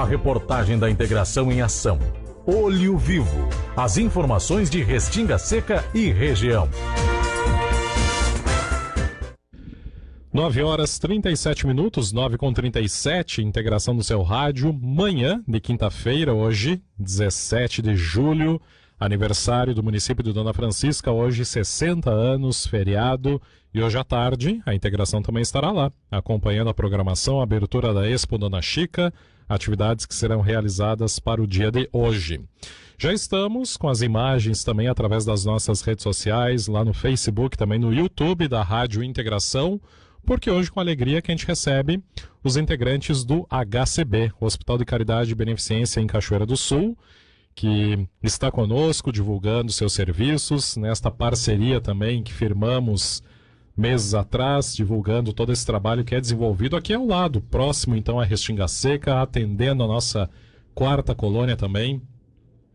A reportagem da integração em ação. Olho Vivo. As informações de Restinga Seca e região. 9h37, 9h37, integração no seu rádio, manhã de quinta-feira, hoje, 17 de julho, aniversário do município de Dona Francisca, hoje 60 anos, feriado, e hoje à tarde a integração também estará lá, acompanhando a programação, a abertura da Expo Dona Chica, atividades que serão realizadas para o dia de hoje. Já estamos com as imagens também através das nossas redes sociais, lá no Facebook, também no YouTube da Rádio Integração, porque hoje, com alegria, que a gente recebe os integrantes do HCB, o Hospital de Caridade e Beneficência em Cachoeira do Sul, que está conosco divulgando seus serviços, nesta parceria também que firmamos meses atrás, divulgando todo esse trabalho que é desenvolvido aqui ao lado, próximo então a Restinga Seca, atendendo a nossa quarta colônia também,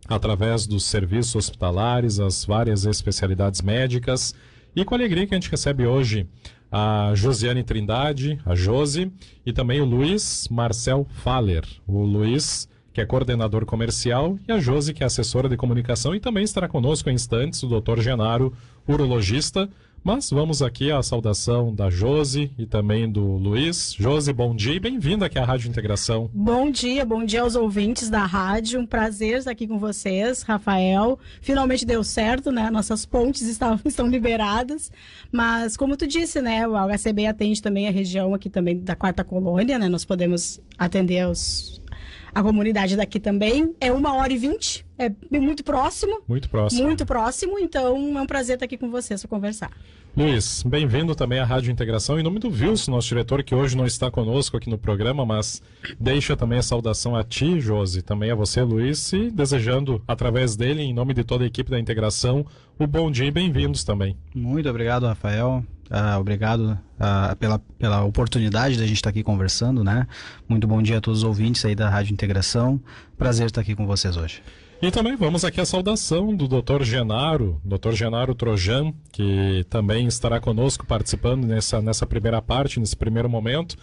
através dos serviços hospitalares, as várias especialidades médicas, e com a alegria que a gente recebe hoje a Josiane Trindade, a Josi, e também o Luiz Marcel Faller. O Luiz, que é coordenador comercial, e a Josi, que é assessora de comunicação, e também estará conosco em instantes o Dr. Genaro, urologista. Mas vamos aqui à saudação da Josi e também do Luiz. Josi, bom dia e bem-vinda aqui à Rádio Integração. Bom dia aos ouvintes da rádio. Um prazer estar aqui com vocês, Rafael. Finalmente deu certo, né? Nossas pontes estão liberadas. Mas, como tu disse, né? O HCB atende também a região aqui também da Quarta Colônia, né? Nós podemos atender a comunidade daqui também. É 1h20, é muito próximo. Muito próximo. Muito próximo, então é um prazer estar aqui com vocês para conversar. Luiz, bem-vindo também à Rádio Integração. Em nome do Wilson, nosso diretor, que hoje não está conosco aqui no programa, mas deixa também a saudação a ti, Josi, também a você, Luiz, e desejando, através dele, em nome de toda a equipe da Integração, o bom dia e bem-vindos também. Muito obrigado, Rafael. Obrigado pela oportunidade da gente estar aqui conversando, né? Muito bom dia a todos os ouvintes aí da Rádio Integração. Prazer estar aqui com vocês hoje. E também vamos aqui à saudação do Dr. Genaro Trojan, que também estará conosco participando nessa primeira parte, nesse primeiro momento.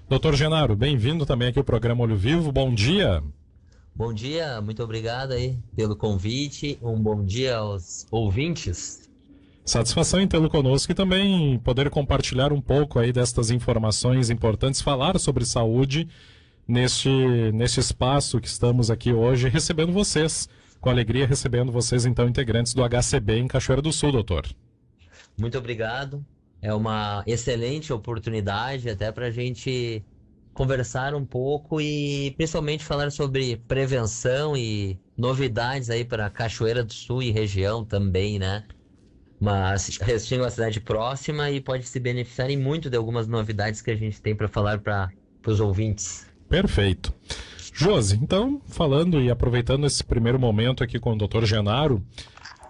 Dr. Genaro, bem-vindo também aqui ao programa Olho Vivo. Bom dia. Bom dia, muito obrigado aí pelo convite. Um bom dia aos ouvintes. Satisfação em tê-lo conosco e também poder compartilhar um pouco aí destas informações importantes, falar sobre saúde neste espaço que estamos aqui hoje recebendo vocês, com alegria recebendo vocês então integrantes do HCB em Cachoeira do Sul, doutor. Muito obrigado, é uma excelente oportunidade até para a gente conversar um pouco e principalmente falar sobre prevenção e novidades aí para Cachoeira do Sul e região também, né? Mas Restinga é uma cidade próxima e pode se beneficiar em muito de algumas novidades que a gente tem para falar para os ouvintes. Perfeito. Josi, então, falando e aproveitando esse primeiro momento aqui com o Dr. Genaro,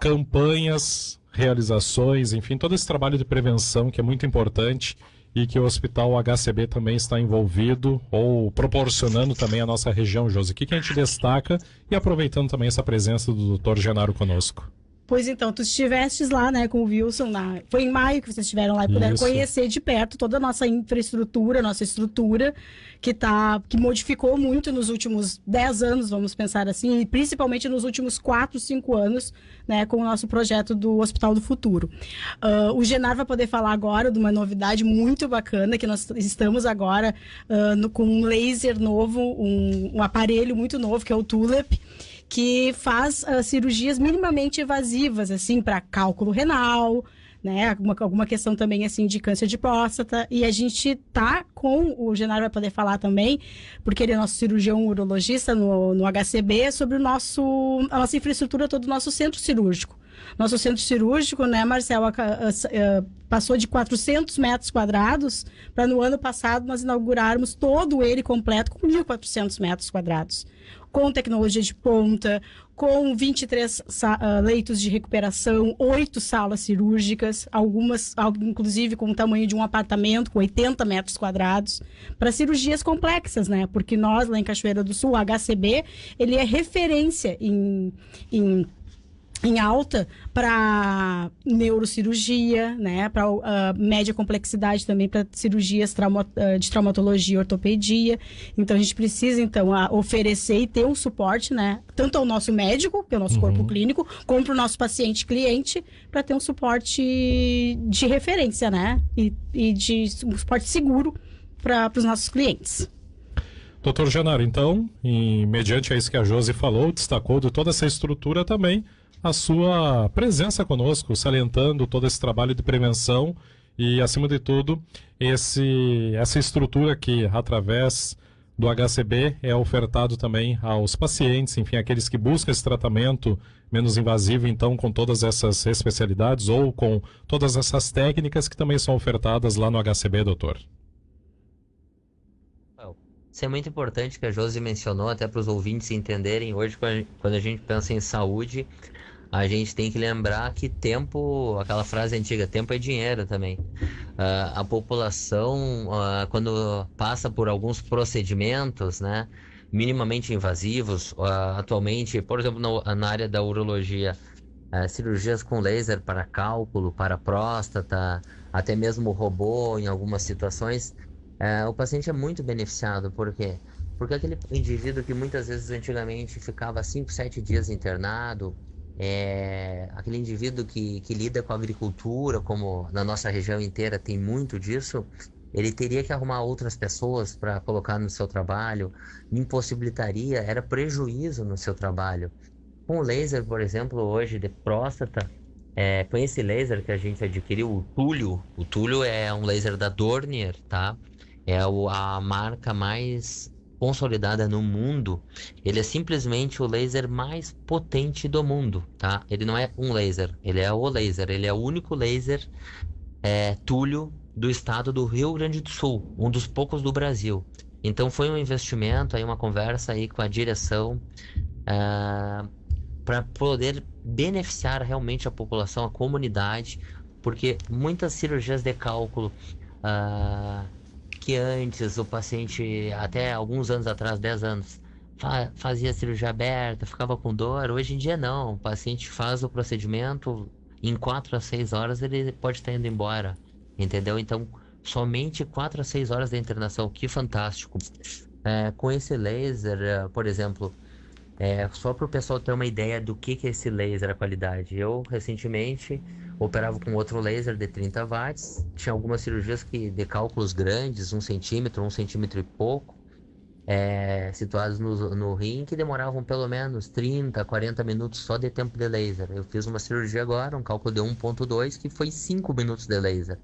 campanhas, realizações, enfim, todo esse trabalho de prevenção que é muito importante e que o Hospital HCB também está envolvido ou proporcionando também à nossa região, Josi. O que a gente destaca e aproveitando também essa presença do Dr. Genaro conosco? Pois então, tu estivestes lá, né, com o Wilson, foi em maio que vocês estiveram lá e puderam conhecer de perto toda a nossa infraestrutura, nossa estrutura, que modificou muito nos últimos 10 anos, vamos pensar assim, e principalmente nos últimos 4, 5 anos, né, com o nosso projeto do Hospital do Futuro. O Genaro vai poder falar agora de uma novidade muito bacana, que nós estamos agora com um laser novo, um aparelho muito novo, que é o Tulip, que faz cirurgias minimamente invasivas, assim, para cálculo renal, né, alguma questão também, assim, de câncer de próstata, e a gente tá com, o Genaro vai poder falar também, porque ele é nosso cirurgião urologista no HCB, sobre a nossa infraestrutura, todo o nosso centro cirúrgico. Nosso centro cirúrgico, né, Marcel, passou de 400 metros quadrados para no ano passado nós inaugurarmos todo ele completo com 1.400 metros quadrados. Com tecnologia de ponta, com 23 leitos de recuperação, 8 salas cirúrgicas, algumas, inclusive, com o tamanho de um apartamento, com 80 metros quadrados, para cirurgias complexas, né? Porque nós, lá em Cachoeira do Sul, o HCB, ele é referência em em alta para neurocirurgia, né, para média complexidade também para cirurgias de traumatologia e ortopedia. Então a gente precisa então oferecer e ter um suporte, né, tanto ao nosso médico, que é o nosso corpo clínico, como para o nosso paciente cliente, para ter um suporte de referência, né, e de um suporte seguro para os nossos clientes. Doutor Genaro, então, mediante a isso que a Josi falou, destacou de toda essa estrutura também a sua presença conosco, salientando todo esse trabalho de prevenção e, acima de tudo, essa estrutura que, através do HCB, é ofertado também aos pacientes, enfim, aqueles que buscam esse tratamento menos invasivo, então, com todas essas especialidades ou com todas essas técnicas que também são ofertadas lá no HCB, doutor. Isso é muito importante que a Josi mencionou, até para os ouvintes entenderem. Hoje, quando a gente pensa em saúde, a gente tem que lembrar que tempo, aquela frase antiga, tempo é dinheiro também. A população, quando passa por alguns procedimentos, né, minimamente invasivos, atualmente, por exemplo, na área da urologia, cirurgias com laser para cálculo, para próstata, até mesmo robô em algumas situações, o paciente é muito beneficiado. Por quê? Porque aquele indivíduo que muitas vezes antigamente ficava 5, 7 dias internado, aquele indivíduo que lida com a agricultura, como na nossa região inteira tem muito disso, ele teria que arrumar outras pessoas para colocar no seu trabalho, impossibilitaria, era prejuízo no seu trabalho. Com o laser, por exemplo, hoje de próstata, com esse laser que a gente adquiriu, o Túlio é um laser da Dornier, tá? É a marca mais consolidada no mundo. Ele é simplesmente o laser mais potente do mundo, tá? Ele não é um laser, ele é o laser, ele é o único laser Túlio do estado do Rio Grande do Sul, um dos poucos do Brasil. Então foi um investimento, aí uma conversa aí com a direção para poder beneficiar realmente a população, a comunidade, porque muitas cirurgias de cálculo que antes o paciente, até alguns anos atrás, 10 anos, fazia cirurgia aberta, ficava com dor. Hoje em dia não, o paciente faz o procedimento, em 4 a 6 horas ele pode estar indo embora, entendeu? Então, somente 4 a 6 horas da internação, que fantástico. Com esse laser, por exemplo, só para o pessoal ter uma ideia do que é esse laser, a qualidade. Eu, recentemente, operava com outro laser de 30 watts. Tinha algumas cirurgias de cálculos grandes, 1 centímetro, 1 centímetro e pouco, situados no rim, que demoravam pelo menos 30, 40 minutos só de tempo de laser. Eu fiz uma cirurgia agora, um cálculo de 1.2, que foi 5 minutos de laser.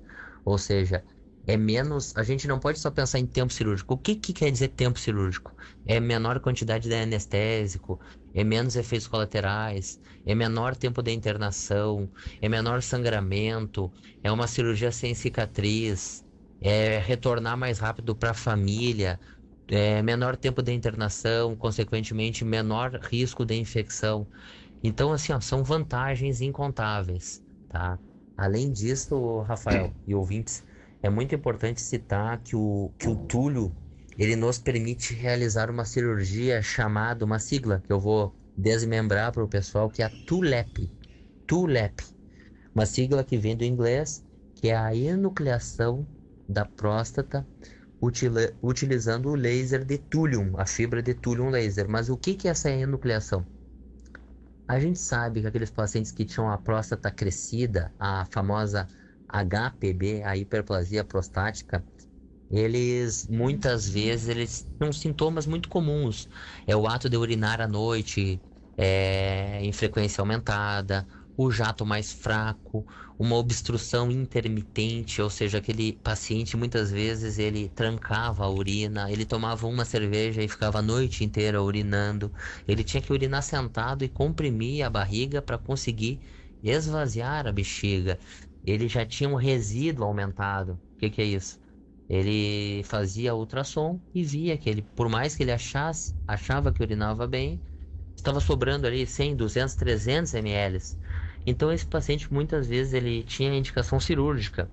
Ou seja, é menos. A gente não pode só pensar em tempo cirúrgico. O que quer dizer tempo cirúrgico? É menor quantidade de anestésico, é menos efeitos colaterais, é menor tempo de internação, é menor sangramento, é uma cirurgia sem cicatriz, é retornar mais rápido para a família, é menor tempo de internação, consequentemente menor risco de infecção. Então, assim, são vantagens incontáveis, tá? Além disso, Rafael e ouvintes, é muito importante citar que o Túlio, ele nos permite realizar uma cirurgia chamada, uma sigla que eu vou desmembrar para o pessoal, que é a TULEP. TULEP. Uma sigla que vem do inglês, que é a enucleação da próstata utilizando o laser de túlium, a fibra de túlium laser. Mas o que é essa enucleação? A gente sabe que aqueles pacientes que tinham a próstata crescida, a famosa HPB, a hiperplasia prostática, muitas vezes eles têm sintomas muito comuns. É o ato de urinar à noite em frequência aumentada, o jato mais fraco, uma obstrução intermitente, ou seja, aquele paciente muitas vezes ele trancava a urina, ele tomava uma cerveja e ficava a noite inteira urinando, ele tinha que urinar sentado e comprimir a barriga para conseguir esvaziar a bexiga. Ele já tinha um resíduo aumentado. O que é isso? Ele fazia ultrassom e via que ele, por mais que ele achava que urinava bem, estava sobrando ali 100, 200, 300 ml. Então esse paciente muitas vezes ele tinha indicação cirúrgica.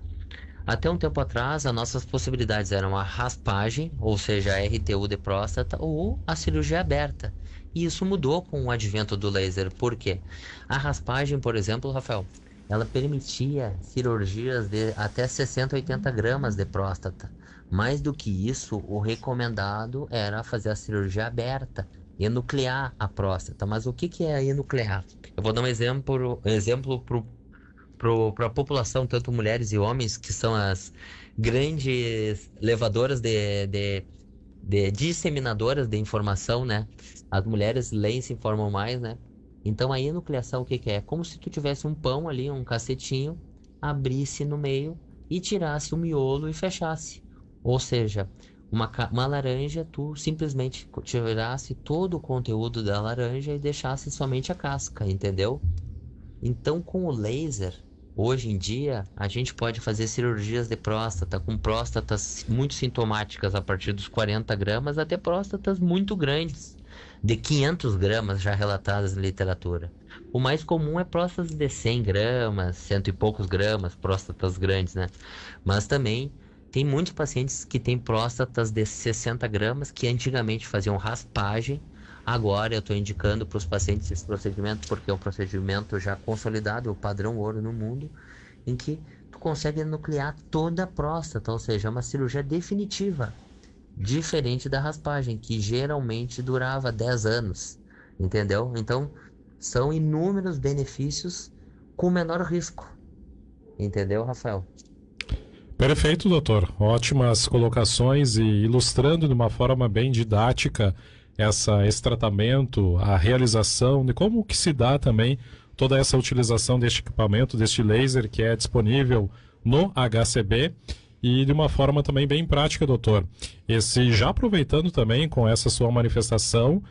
Até um tempo atrás, as nossas possibilidades eram a raspagem, ou seja, a RTU de próstata, ou a cirurgia aberta, E isso mudou com o advento do laser. Por quê? A raspagem, por exemplo, Rafael, ela permitia cirurgias de até 60, 80 gramas de próstata. Mais do que isso, o recomendado era fazer a cirurgia aberta, enuclear a próstata. Mas o que é enuclear? Eu vou dar um exemplo para a população, tanto mulheres e homens, que são as grandes levadoras de disseminadoras de informação, né? As mulheres leem e se informam mais, né? Então a enucleação, o que é? É como se tu tivesse um pão ali, um cacetinho, abrisse no meio e tirasse o miolo e fechasse. Ou seja, uma laranja, tu simplesmente tirasse todo o conteúdo da laranja e deixasse somente a casca, entendeu? Então com o laser, hoje em dia, a gente pode fazer cirurgias de próstata, com próstatas muito sintomáticas a partir dos 40 gramas, até próstatas muito grandes, de 500 gramas já relatadas na literatura. O mais comum é próstatas de 100 gramas, cento e poucos gramas, próstatas grandes, né? Mas também tem muitos pacientes que têm próstatas de 60 gramas, que antigamente faziam raspagem. Agora eu estou indicando para os pacientes esse procedimento porque é um procedimento já consolidado, é o padrão ouro no mundo, em que tu consegue nuclear toda a próstata, ou seja, é uma cirurgia definitiva, diferente da raspagem, que geralmente durava 10 anos, entendeu? Então, são inúmeros benefícios com menor risco, entendeu, Rafael? Perfeito, doutor. Ótimas colocações e ilustrando de uma forma bem didática esse tratamento, a realização, de como que se dá também toda essa utilização deste equipamento, deste laser que é disponível no HCB e de uma forma também bem prática, doutor. Já aproveitando também com essa sua manifestação,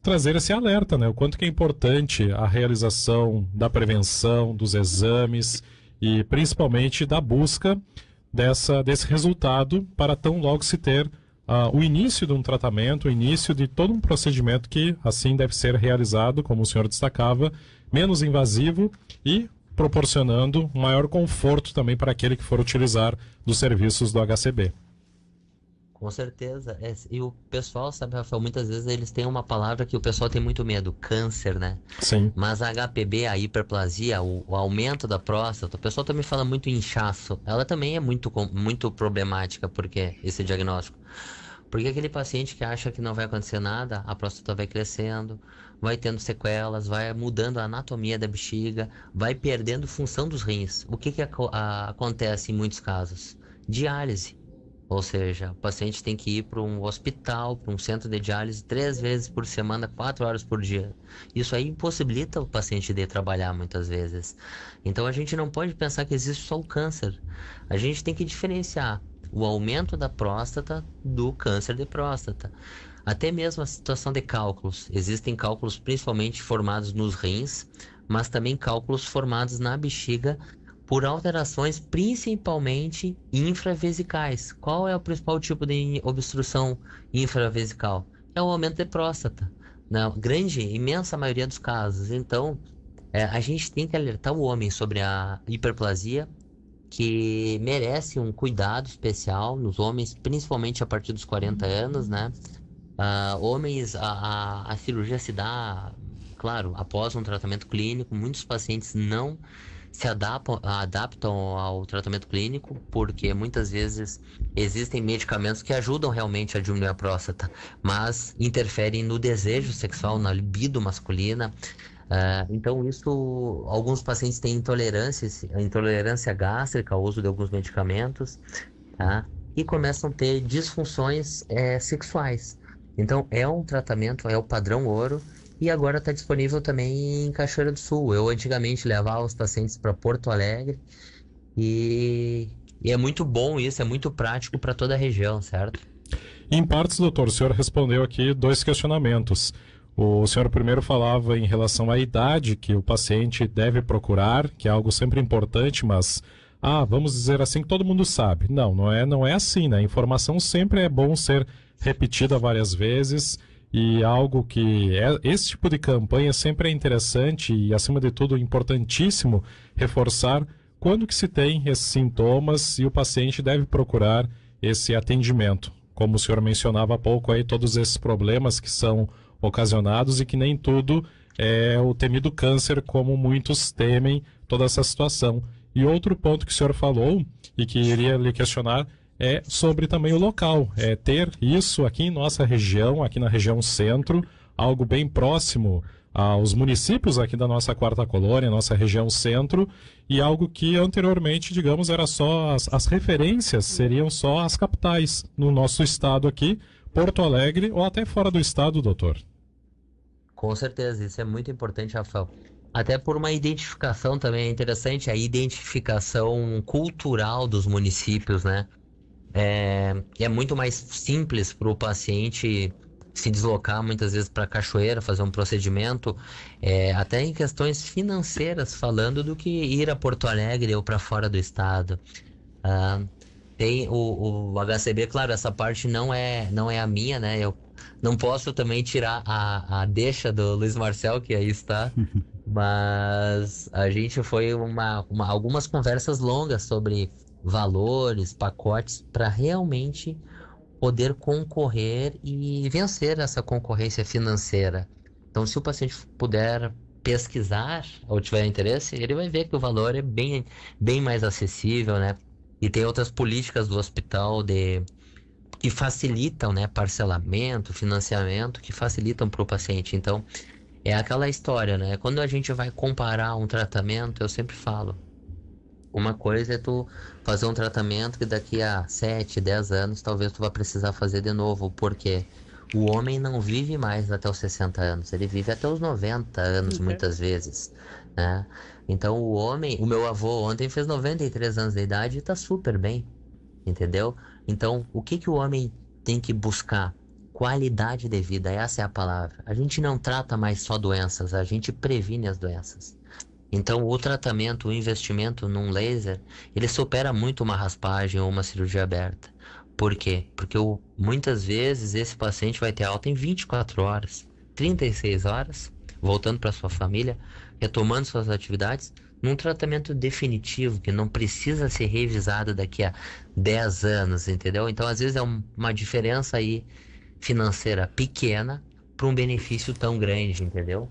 trazer esse alerta, né? O quanto que é importante a realização da prevenção, dos exames e principalmente da busca desse resultado para tão logo se ter o início de um tratamento, o início de todo um procedimento que assim deve ser realizado, como o senhor destacava, menos invasivo e proporcionando maior conforto também para aquele que for utilizar dos serviços do HCB. Com certeza. E o pessoal, sabe, Rafael, muitas vezes eles têm uma palavra que o pessoal tem muito medo, câncer, né? Sim. Mas a HPB, a hiperplasia, o aumento da próstata, o pessoal também fala muito inchaço. Ela também é muito problemática, porque esse diagnóstico. Porque aquele paciente que acha que não vai acontecer nada, a próstata vai crescendo, vai tendo sequelas, vai mudando a anatomia da bexiga, vai perdendo função dos rins. O que acontece em muitos casos? Diálise. Ou seja, o paciente tem que ir para um hospital, para um centro de diálise 3 vezes por semana, 4 horas por dia. Isso aí impossibilita o paciente de trabalhar muitas vezes. Então a gente não pode pensar que existe só o câncer. A gente tem que diferenciar o aumento da próstata do câncer de próstata. Até mesmo a situação de cálculos. Existem cálculos principalmente formados nos rins, mas também cálculos formados na bexiga por alterações principalmente infravesicais. Qual é o principal tipo de obstrução infravesical? É o aumento de próstata, na grande, imensa maioria dos casos. Então, a gente tem que alertar o homem sobre a hiperplasia, que merece um cuidado especial nos homens, principalmente a partir dos 40 anos, né? Homens, a cirurgia se dá, claro, após um tratamento clínico. Muitos pacientes não se adaptam ao tratamento clínico, porque muitas vezes existem medicamentos que ajudam realmente a diminuir a próstata, mas interferem no desejo sexual, na libido masculina. Então alguns pacientes têm intolerância gástrica ao uso de alguns medicamentos, tá? E começam a ter disfunções sexuais. Então é um tratamento, é o padrão ouro. E agora está disponível também em Cachoeira do Sul. Eu antigamente levava os pacientes para Porto Alegre e é muito bom isso, é muito prático para toda a região, certo? Em partes, doutor, o senhor respondeu aqui 2 questionamentos. O senhor primeiro falava em relação à idade que o paciente deve procurar, que é algo sempre importante, mas vamos dizer assim que todo mundo sabe. Não é assim, né? A informação sempre é bom ser repetida várias vezes. E algo que esse tipo de campanha sempre é interessante e, acima de tudo, importantíssimo reforçar quando que se tem esses sintomas e o paciente deve procurar esse atendimento. Como o senhor mencionava há pouco aí, todos esses problemas que são ocasionados e que nem tudo é o temido câncer, como muitos temem toda essa situação. E outro ponto que o senhor falou e que iria lhe questionar é sobre também o local. É ter isso aqui em nossa região, aqui na região centro, algo bem próximo aos municípios aqui da nossa quarta colônia, nossa região centro, e algo que anteriormente, digamos, era só as referências, seriam só as capitais no nosso estado aqui, Porto Alegre ou até fora do estado, doutor. Com certeza, isso é muito importante, Rafael. Até por uma identificação também é interessante, a identificação cultural dos municípios, né? É muito mais simples para o paciente se deslocar muitas vezes para a Cachoeira, fazer um procedimento, até em questões financeiras falando, do que ir a Porto Alegre ou para fora do estado. Tem o HCB, claro, essa parte não é a minha, né? Eu não posso também tirar a deixa do Luiz Marcel, que aí está, mas a gente foi algumas conversas longas sobre valores, pacotes, para realmente poder concorrer e vencer essa concorrência financeira. Então, se o paciente puder pesquisar ou tiver interesse, ele vai ver que o valor é bem mais acessível, né? E tem outras políticas do hospital que facilitam, né? Parcelamento, financiamento, que facilitam para o paciente. Então, é aquela história, né? Quando a gente vai comparar um tratamento, eu sempre falo, uma coisa é tu fazer um tratamento que daqui a 7, 10 anos talvez tu vá precisar fazer de novo, porque o homem não vive mais até os 60 anos, ele vive até os 90 anos muitas vezes, né? Então o meu avô ontem fez 93 anos de idade e tá super bem, entendeu? Então o que o homem tem que buscar? Qualidade de vida, essa é a palavra. A gente não trata mais só doenças, a gente previne as doenças. Então, o tratamento, o investimento num laser, ele supera muito uma raspagem ou uma cirurgia aberta. Por quê? Porque muitas vezes esse paciente vai ter alta em 24 horas, 36 horas, voltando para sua família, retomando suas atividades, num tratamento definitivo, que não precisa ser revisado daqui a 10 anos, entendeu? Então, às vezes é uma diferença aí financeira pequena para um benefício tão grande, entendeu?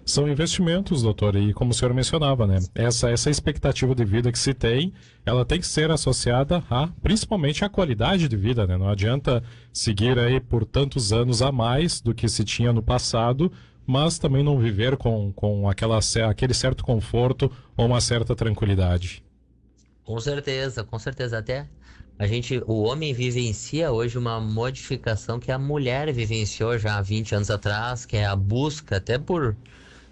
São investimentos, doutor, e como o senhor mencionava, né? Essa expectativa de vida que se tem, ela tem que ser associada principalmente à qualidade de vida, né? Não adianta seguir aí por tantos anos a mais do que se tinha no passado, mas também não viver com aquele certo conforto ou uma certa tranquilidade. Com certeza, com certeza. Até o homem vivencia hoje uma modificação que a mulher vivenciou já há 20 anos atrás, que é a busca, até por...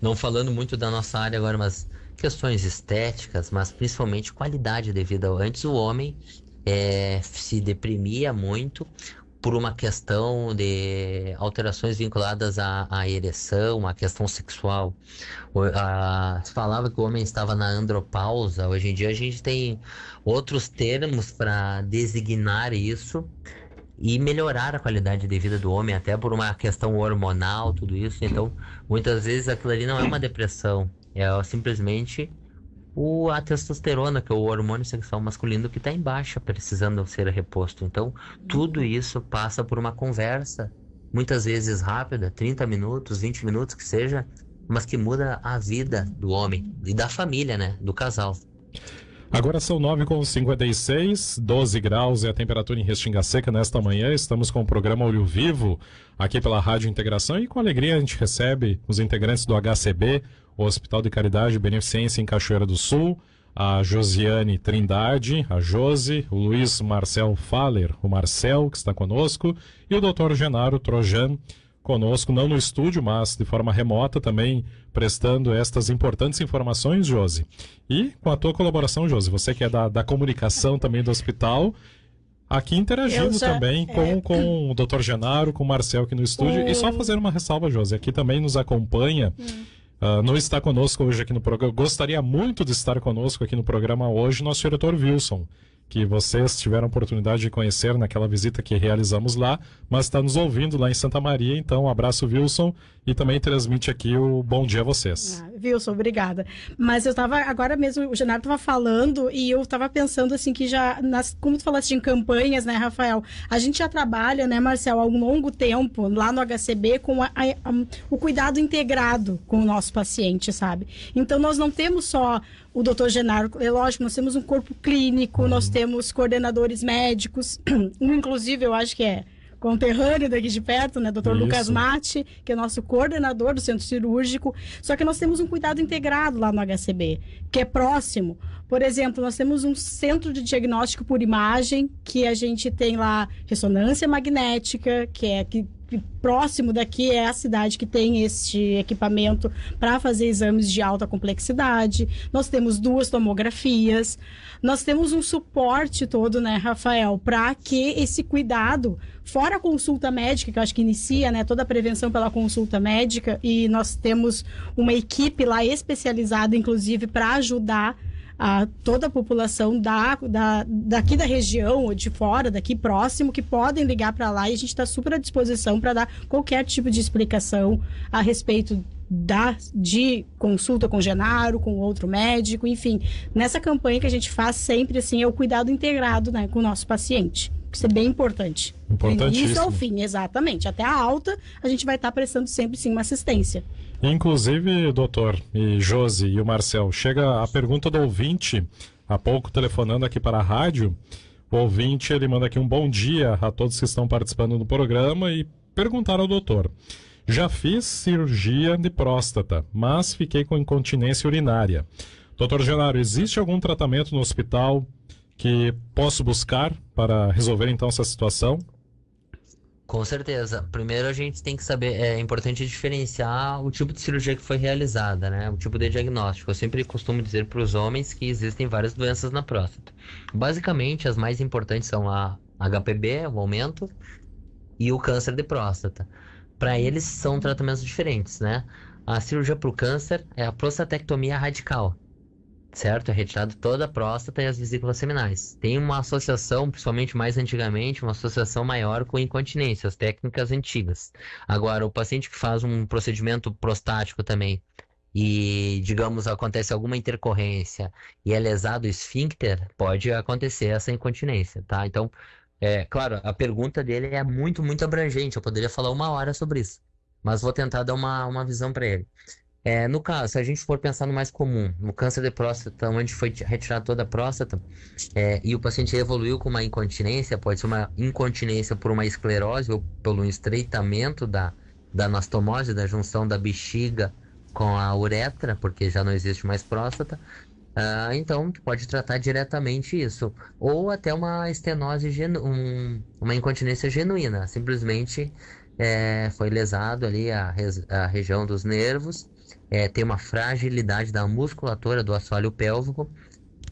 Não falando muito da nossa área agora, mas questões estéticas, mas principalmente qualidade de vida. Antes o homem se deprimia muito por uma questão de alterações vinculadas à ereção, à questão sexual. Se falava que o homem estava na andropausa. Hoje em dia a gente tem outros termos para designar isso e melhorar a qualidade de vida do homem, até por uma questão hormonal, tudo isso. Então, muitas vezes aquilo ali não é uma depressão, é simplesmente a testosterona, que é o hormônio sexual masculino, que está em baixa, precisando ser reposto. Então, tudo isso passa por uma conversa, muitas vezes rápida, 30 minutos, 20 minutos que seja, mas que muda a vida do homem e da família, né, do casal. Agora são 9h56, 12 graus é a temperatura em Restinga Seca nesta manhã. Estamos com o programa Olho Vivo aqui pela Rádio Integração e com alegria a gente recebe os integrantes do HCB, o Hospital de Caridade e Beneficência em Cachoeira do Sul, a Josiane Trindade, a Josi, o Luiz Marcel Faller, o Marcel, que está conosco, e o Dr. Genaro Trojan, conosco, não no estúdio, mas de forma remota também, prestando estas importantes informações, Josi. E com a tua colaboração, Josi, você que é da comunicação também do hospital, aqui interagindo também com o Dr. Genaro, com o Marcel aqui no estúdio. E só fazer uma ressalva, Josi, aqui também nos acompanha, não está conosco hoje aqui no programa, gostaria muito de estar conosco aqui no programa hoje, nosso diretor Wilson, que vocês tiveram a oportunidade de conhecer naquela visita que realizamos lá, mas está nos ouvindo lá em Santa Maria. Então, um abraço, Wilson, e também transmite aqui o bom dia a vocês. Wilson, obrigada. Mas eu tava, agora mesmo, o Genaro tava falando e eu tava pensando assim que já, como tu falaste em campanhas, né, Rafael? A gente já trabalha, né, Marcel, há um longo tempo lá no HCB com o cuidado integrado com o nosso paciente, sabe? Então nós não temos só o doutor Genaro, é lógico, nós temos um corpo clínico, nós temos coordenadores médicos, inclusive eu acho que é conterrâneo daqui de perto, né, Dr. Lucas Matti, que é nosso coordenador do centro cirúrgico. Só que nós temos um cuidado integrado lá no HCB, que é próximo. Por exemplo, nós temos um centro de diagnóstico por imagem, que a gente tem lá ressonância magnética, que próximo daqui é a cidade que tem este equipamento para fazer exames de alta complexidade. Nós temos 2 tomografias. Nós temos um suporte todo, né, Rafael, para que esse cuidado, fora a consulta médica, que eu acho que inicia, né, toda a prevenção pela consulta médica, e nós temos uma equipe lá especializada, inclusive, para ajudar a toda a população daqui da região ou de fora, daqui próximo, que podem ligar para lá, e a gente está super à disposição para dar qualquer tipo de explicação a respeito de consulta com o Genaro, com outro médico, enfim. Nessa campanha que a gente faz sempre, assim, é o cuidado integrado, né, com o nosso paciente. Isso é bem importante. Importantíssimo. Do início ao fim, exatamente. Até a alta, a gente vai estar prestando sempre, sim, uma assistência. Inclusive, doutor, e Josi e o Marcel, chega a pergunta do ouvinte, há pouco telefonando aqui para a rádio. O ouvinte, ele manda aqui um bom dia a todos que estão participando do programa e perguntar ao doutor: já fiz cirurgia de próstata, mas fiquei com incontinência urinária. Doutor Genaro, existe algum tratamento no hospital que posso buscar para resolver então essa situação? Com certeza. Primeiro a gente tem que saber, é importante diferenciar o tipo de cirurgia que foi realizada, né? O tipo de diagnóstico. Eu sempre costumo dizer para os homens que existem várias doenças na próstata. Basicamente, as mais importantes são a HPV, o aumento, e o câncer de próstata. Para eles são tratamentos diferentes, né? A cirurgia para o câncer é a prostatectomia radical, certo? É retirado toda a próstata e as vesículas seminais. Tem uma associação, principalmente mais antigamente, uma associação maior com incontinência, as técnicas antigas. Agora, o paciente que faz um procedimento prostático também e, digamos, acontece alguma intercorrência e é lesado o esfíncter, pode acontecer essa incontinência, tá? Então, claro, a pergunta dele é muito, muito abrangente. Eu poderia falar 1 hora sobre isso, mas vou tentar dar uma visão para ele. No caso, se a gente for pensar no mais comum, no câncer de próstata, onde foi retirada toda a próstata, e o paciente evoluiu com uma incontinência, pode ser uma incontinência por uma esclerose ou pelo estreitamento da anastomose, da junção da bexiga com a uretra, porque já não existe mais próstata. Então, pode tratar diretamente isso. Ou até uma estenose, uma incontinência genuína. Simplesmente foi lesado ali a região dos nervos. Tem uma fragilidade da musculatura do assoalho pélvico.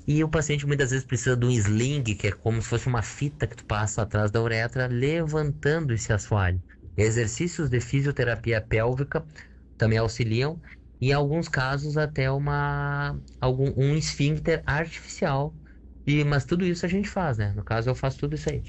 E o paciente muitas vezes precisa de um sling, que é como se fosse uma fita que tu passa atrás da uretra, levantando esse assoalho. Exercícios de fisioterapia pélvica também auxiliam. E em alguns casos até um esfíncter artificial. Mas tudo isso a gente faz, né? No caso eu faço tudo isso aí.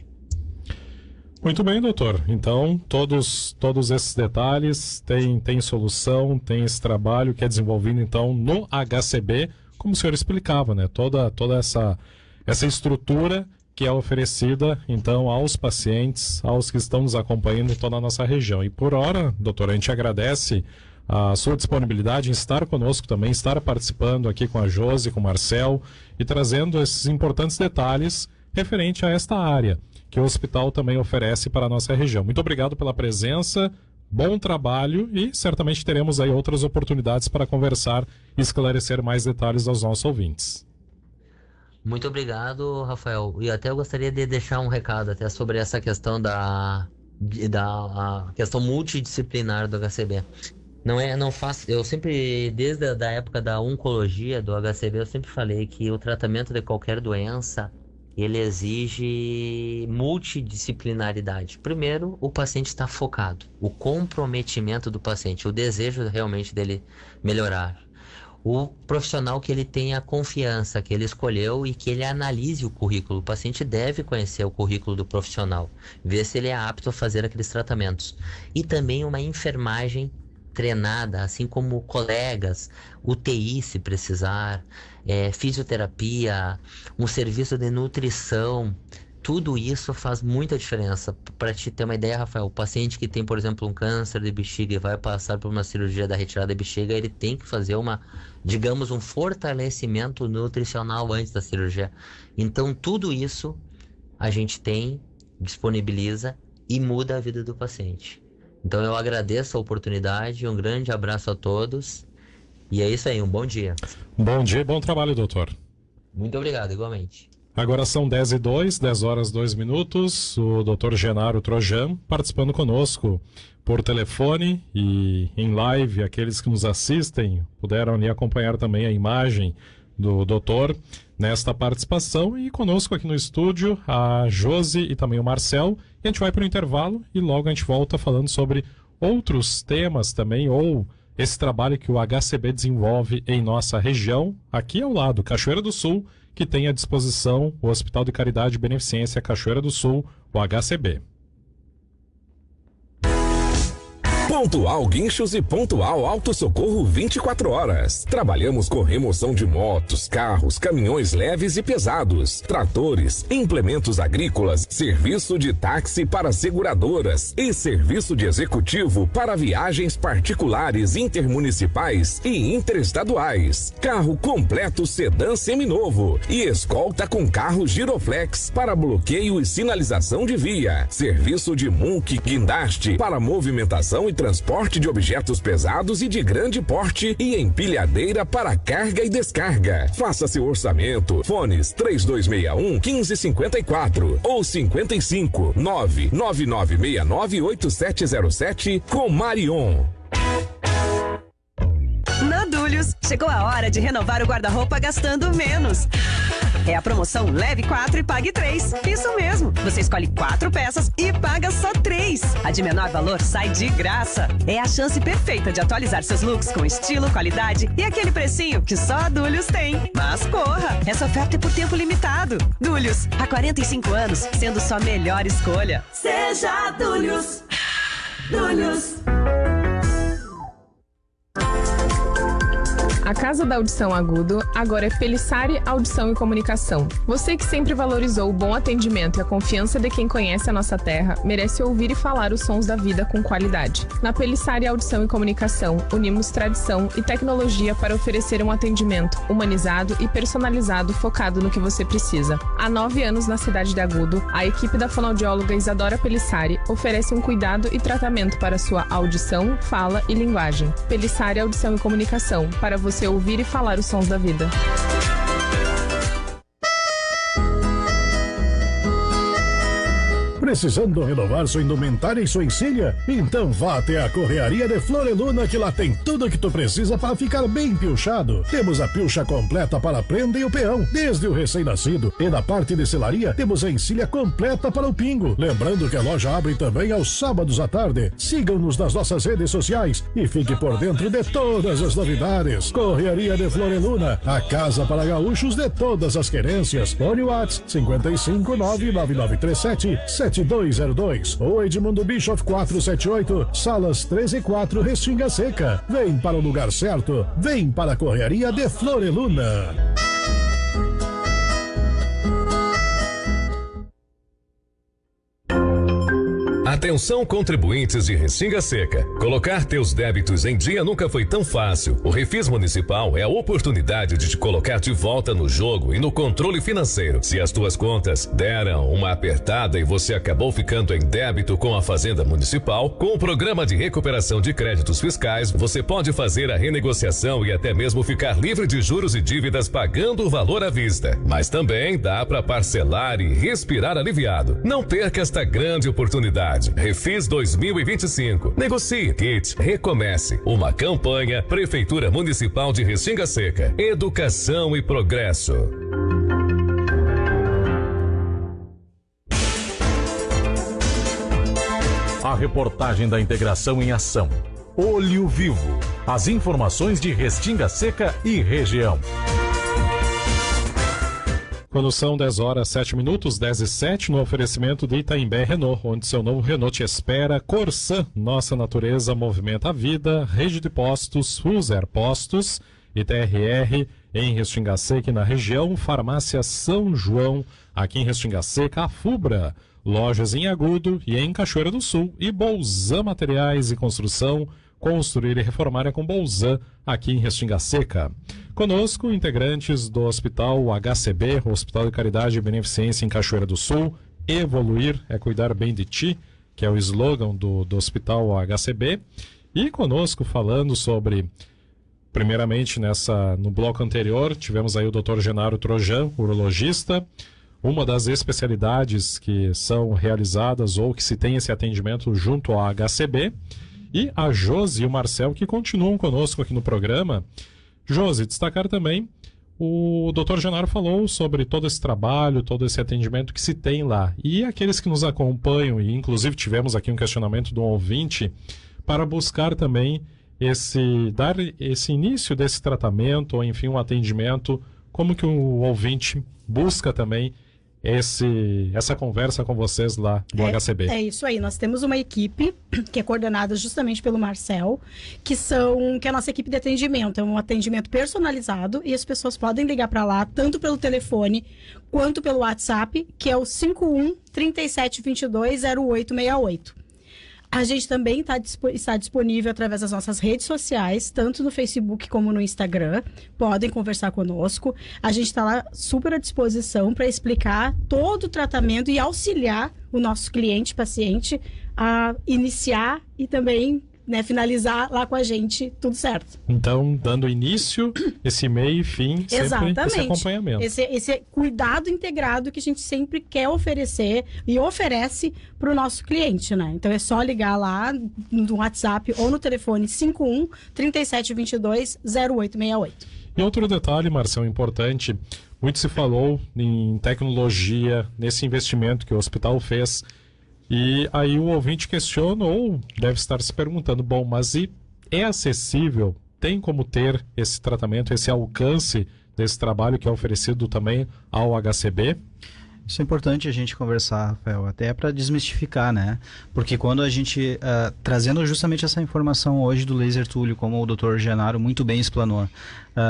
Muito bem, doutor. Então, todos esses detalhes tem solução, tem esse trabalho que é desenvolvido então no HCB, como o senhor explicava, né? Toda essa estrutura que é oferecida então aos pacientes, aos que estão nos acompanhando em toda a nossa região. E por hora, doutor, a gente agradece a sua disponibilidade em estar conosco também, estar participando aqui com a Josi, com o Marcel e trazendo esses importantes detalhes referente a esta área que o hospital também oferece para a nossa região. Muito obrigado pela presença, bom trabalho e certamente teremos aí outras oportunidades para conversar e esclarecer mais detalhes aos nossos ouvintes. Muito obrigado, Rafael. E até eu gostaria de deixar um recado até sobre essa questão da questão multidisciplinar do HCB. Não faço, eu sempre, desde a época da oncologia do HCB, eu sempre falei que o tratamento de qualquer doença, ele exige multidisciplinaridade. Primeiro, o paciente está focado, o comprometimento do paciente, o desejo realmente dele melhorar. O profissional que ele tenha confiança, que ele escolheu e que ele analise o currículo. O paciente deve conhecer o currículo do profissional, ver se ele é apto a fazer aqueles tratamentos. E também uma enfermagem treinada, assim como colegas, UTI se precisar, fisioterapia, um serviço de nutrição. Tudo isso faz muita diferença. Para te ter uma ideia, Rafael, o paciente que tem, por exemplo, um câncer de bexiga e vai passar por uma cirurgia da retirada da bexiga, ele tem que fazer digamos, um fortalecimento nutricional antes da cirurgia. Então, tudo isso a gente tem, disponibiliza e muda a vida do paciente. Então, eu agradeço a oportunidade, um grande abraço a todos e é isso aí, um bom dia. Bom dia e bom trabalho, doutor. Muito obrigado, igualmente. Agora são 10h02, 10 horas 2 minutos. O Dr. Genaro Trojan participando conosco por telefone e em live. Aqueles que nos assistem puderam ali acompanhar também a imagem do doutor nesta participação. E conosco aqui no estúdio a Josi e também o Marcel. E a gente vai para o intervalo e logo a gente volta falando sobre outros temas também, ou esse trabalho que o HCB desenvolve em nossa região, aqui ao lado, Cachoeira do Sul, que tem à disposição o Hospital de Caridade e Beneficência Cachoeira do Sul, o HCB. Pontual Guinchos e Pontual Auto Socorro 24 horas. Trabalhamos com remoção de motos, carros, caminhões leves e pesados, tratores, implementos agrícolas, serviço de táxi para seguradoras e serviço de executivo para viagens particulares, intermunicipais e interestaduais. Carro completo sedã seminovo e escolta com carro giroflex para bloqueio e sinalização de via. Serviço de MUNC guindaste para movimentação e transporte de objetos pesados e de grande porte e empilhadeira para carga e descarga. Faça seu orçamento. Fones 3261-1554 ou 55-99969-8707 com Marion. Na Dúlios, chegou a hora de renovar o guarda-roupa gastando menos. É a promoção Leve 4 e Pague 3. Isso mesmo, você escolhe 4 peças e paga só 3. A de menor valor sai de graça. É a chance perfeita de atualizar seus looks com estilo, qualidade e aquele precinho que só a Dúlios tem. Mas corra, essa oferta é por tempo limitado. Dúlios, há 45 anos, sendo sua melhor escolha. Seja Dúlios. Dúlios. A Casa da Audição Agudo agora é Pelissari Audição e Comunicação. Você que sempre valorizou o bom atendimento e a confiança de quem conhece a nossa terra, merece ouvir e falar os sons da vida com qualidade. Na Pelissari Audição e Comunicação, unimos tradição e tecnologia para oferecer um atendimento humanizado e personalizado focado no que você precisa. Há 9 anos na cidade de Agudo, a equipe da fonoaudióloga Isadora Pelissari oferece um cuidado e tratamento para sua audição, fala e linguagem. Pelissari Audição e Comunicação, para você ouvir e falar os sons da vida. Precisando renovar sua indumentária e sua encilha? Então vá até a Correaria de Floreluna, que lá tem tudo o que tu precisa para ficar bem pilchado. Temos a pilcha completa para a prenda e o peão, desde o recém-nascido. E na parte de selaria, temos a encilha completa para o pingo. Lembrando que a loja abre também aos sábados à tarde. Sigam-nos nas nossas redes sociais e fique por dentro de todas as novidades. Correaria de Floreluna, a casa para gaúchos de todas as querências. Fone Whats 55999377202 ou Edmundo Bischoff 478, Salas 13 e 4, Restinga Seca. Vem para o lugar certo, vem para a Correaria de Floreluna. Atenção, contribuintes de Restinga Seca. Colocar teus débitos em dia nunca foi tão fácil. O Refis Municipal é a oportunidade de te colocar de volta no jogo e no controle financeiro. Se as tuas contas deram uma apertada e você acabou ficando em débito com a Fazenda Municipal, com o Programa de Recuperação de Créditos Fiscais, você pode fazer a renegociação e até mesmo ficar livre de juros e dívidas pagando o valor à vista. Mas também dá para parcelar e respirar aliviado. Não perca esta grande oportunidade. Refis 2025. Negocie, kit, recomece. Uma campanha Prefeitura Municipal de Restinga Seca. Educação e progresso. A reportagem da integração em ação. Olho Vivo. As informações de Restinga Seca e região. Quando são 10 horas 7 minutos, 10 e 7, no oferecimento de Itaimbé Renault, onde seu novo Renault te espera. Corsan, nossa natureza movimenta a vida. Rede de postos, Fuser Postos e TRR em Restinga Seca e na região. Farmácia São João, aqui em Restinga Seca. A Fubra, lojas em Agudo e em Cachoeira do Sul. E Bolzan Materiais e Construção, construir e reformar é com Bolzan, aqui em Restinga Seca. Conosco, integrantes do Hospital HCB, Hospital de Caridade e Beneficência em Cachoeira do Sul. Evoluir é cuidar bem de ti, que é o slogan do Hospital HCB. E conosco, falando sobre, primeiramente no bloco anterior, tivemos aí o Dr. Genaro Trojan, urologista. Uma das especialidades que são realizadas ou que se tem esse atendimento junto ao HCB. E a Josi e o Marcel, que continuam conosco aqui no programa. Josi, destacar também, o Dr. Genaro falou sobre todo esse trabalho, todo esse atendimento que se tem lá. E aqueles que nos acompanham, e inclusive tivemos aqui um questionamento do ouvinte, para buscar também dar esse início desse tratamento, ou enfim, um atendimento, como que o ouvinte busca também essa conversa com vocês lá do HCB. É isso aí, nós temos uma equipe que é coordenada justamente pelo Marcel, que é a nossa equipe de atendimento, é um atendimento personalizado e as pessoas podem ligar para lá, tanto pelo telefone quanto pelo WhatsApp, que é o 51 37 22 0868. A gente também está disponível através das nossas redes sociais, tanto no Facebook como no Instagram. Podem conversar conosco. A gente está lá super à disposição para explicar todo o tratamento e auxiliar o nosso cliente, paciente, a iniciar e também finalizar lá com a gente, tudo certo. Então, dando início, esse meio e fim, sempre esse acompanhamento. Esse cuidado integrado que a gente sempre quer oferecer e oferece para o nosso cliente, né? Então, é só ligar lá no WhatsApp ou no telefone 51 37 22 0868. E outro detalhe, Marcelo, importante, muito se falou em tecnologia, nesse investimento que o hospital fez. E aí o ouvinte questiona ou deve estar se perguntando, bom, mas é acessível? Tem como ter esse tratamento, esse alcance desse trabalho que é oferecido também ao HCB? Isso é importante a gente conversar, Rafael, até para desmistificar, né? Porque quando a gente, trazendo justamente essa informação hoje do laser Túlio, como o Dr. Genaro muito bem explanou,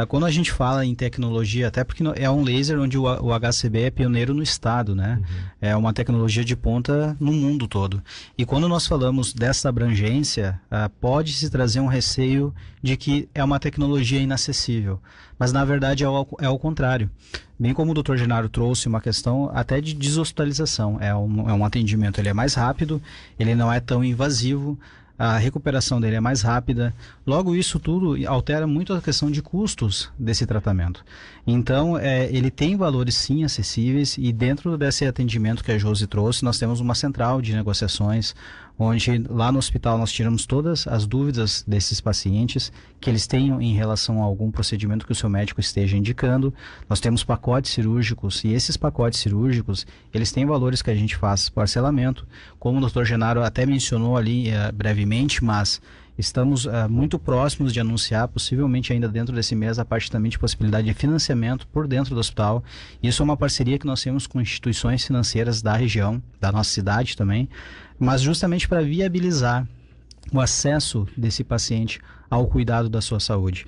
quando a gente fala em tecnologia, até porque é um laser onde o HCB é pioneiro no estado, né? Uhum. É uma tecnologia de ponta no mundo todo. E quando nós falamos dessa abrangência, pode-se trazer um receio de que é uma tecnologia inacessível. Mas na verdade é o contrário. Bem como o Dr. Genaro trouxe uma questão até de deshospitalização. É um atendimento, ele é mais rápido, ele não é tão invasivo, a recuperação dele é mais rápida. Logo, isso tudo altera muito a questão de custos desse tratamento. Então, ele tem valores sim acessíveis e dentro desse atendimento que a Josi trouxe, nós temos uma central de negociações, onde lá no hospital nós tiramos todas as dúvidas desses pacientes que eles tenham em relação a algum procedimento que o seu médico esteja indicando. Nós temos pacotes cirúrgicos e esses pacotes cirúrgicos, eles têm valores que a gente faz parcelamento, como o Dr. Genaro até mencionou ali brevemente, mas estamos muito próximos de anunciar, possivelmente ainda dentro desse mês, a parte também de possibilidade de financiamento por dentro do hospital. Isso é uma parceria que nós temos com instituições financeiras da região, da nossa cidade também, mas justamente para viabilizar o acesso desse paciente ao cuidado da sua saúde.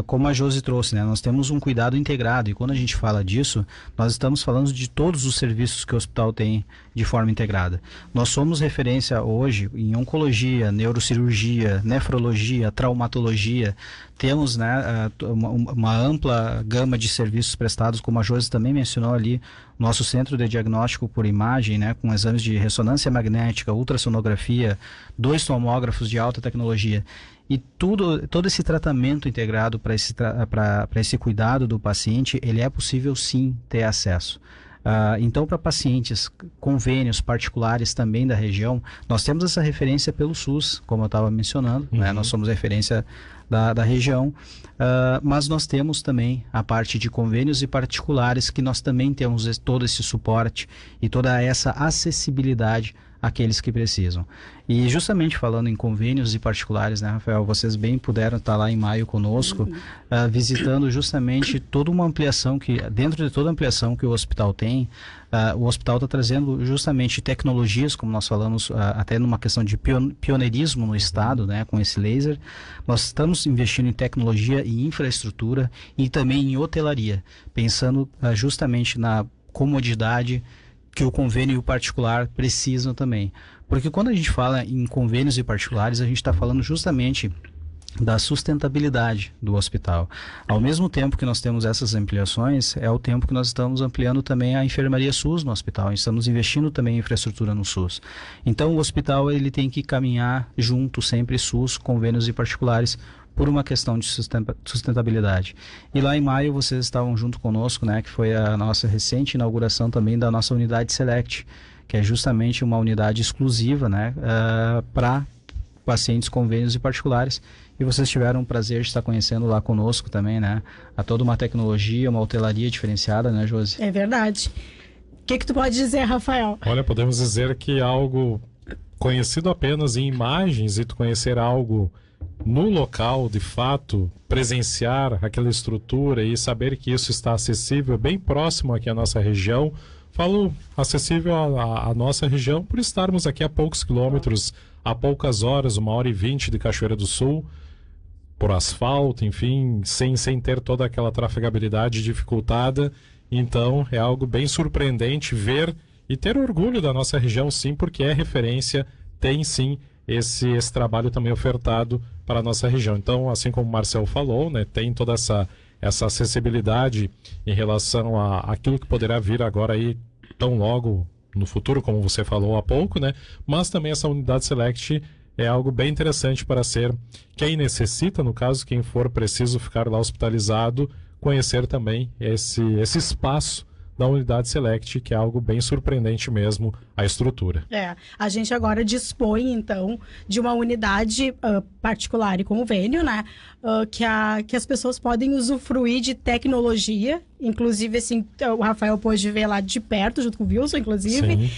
Como a Josi trouxe, né, nós temos um cuidado integrado e quando a gente fala disso, nós estamos falando de todos os serviços que o hospital tem de forma integrada. Nós somos referência hoje em oncologia, neurocirurgia, nefrologia, traumatologia. Temos, né, uma ampla gama de serviços prestados, como a Josi também mencionou ali, nosso centro de diagnóstico por imagem, né, com exames de ressonância magnética, ultrassonografia, 2 tomógrafos de alta tecnologia. E todo esse tratamento integrado para esse cuidado do paciente, ele é possível sim ter acesso. Então, para pacientes, convênios particulares também da região, nós temos essa referência pelo SUS, como eu estava mencionando, né? Nós somos referência da região, mas nós temos também a parte de convênios e particulares, que nós também temos todo esse suporte e toda essa acessibilidade aqueles que precisam. E justamente falando em convênios e particulares, né, Rafael, vocês bem puderam estar lá em maio conosco, visitando justamente toda uma ampliação dentro de toda a ampliação que o hospital tem, o hospital está trazendo justamente tecnologias, como nós falamos, até numa questão de pioneirismo no estado, né, com esse laser. Nós estamos investindo em tecnologia e infraestrutura e também em hotelaria, pensando justamente na comodidade que o convênio e o particular precisam também. Porque quando a gente fala em convênios e particulares, a gente está falando justamente da sustentabilidade do hospital. Ao mesmo tempo que nós temos essas ampliações, é o tempo que nós estamos ampliando também a enfermaria SUS no hospital. Estamos investindo também em infraestrutura no SUS. Então o hospital ele tem que caminhar junto sempre SUS, convênios e particulares, por uma questão de sustentabilidade. E lá em maio vocês estavam junto conosco, né, que foi a nossa recente inauguração também da nossa unidade Select, que é justamente uma unidade exclusiva, né, para pacientes convênios e particulares. E vocês tiveram o prazer de estar conhecendo lá conosco também, né, a toda uma tecnologia, uma hotelaria diferenciada, né, Josi? É verdade. O que tu pode dizer, Rafael? Olha, podemos dizer que algo conhecido apenas em imagens e tu conhecer algo no local, de fato, presenciar aquela estrutura e saber que isso está acessível, bem próximo aqui à nossa região. Falo acessível à nossa região por estarmos aqui a poucos quilômetros, a poucas horas, 1h20 de Cachoeira do Sul, por asfalto, enfim, sem ter toda aquela trafegabilidade dificultada. Então é algo bem surpreendente ver e ter orgulho da nossa região, sim, porque é referência, tem sim esse trabalho também ofertado para a nossa região. Então, assim como o Marcel falou, né, tem toda essa acessibilidade em relação àquilo que poderá vir agora aí tão logo no futuro, como você falou há pouco, né? Mas também essa unidade Select é algo bem interessante para ser quem necessita, no caso, quem for preciso ficar lá hospitalizado, conhecer também esse espaço da unidade Select, que é algo bem surpreendente mesmo, a estrutura. A gente agora dispõe, então, de uma unidade particular e convênio, né, que as pessoas podem usufruir de tecnologia, inclusive, assim, o Rafael pôde ver lá de perto, junto com o Wilson, inclusive,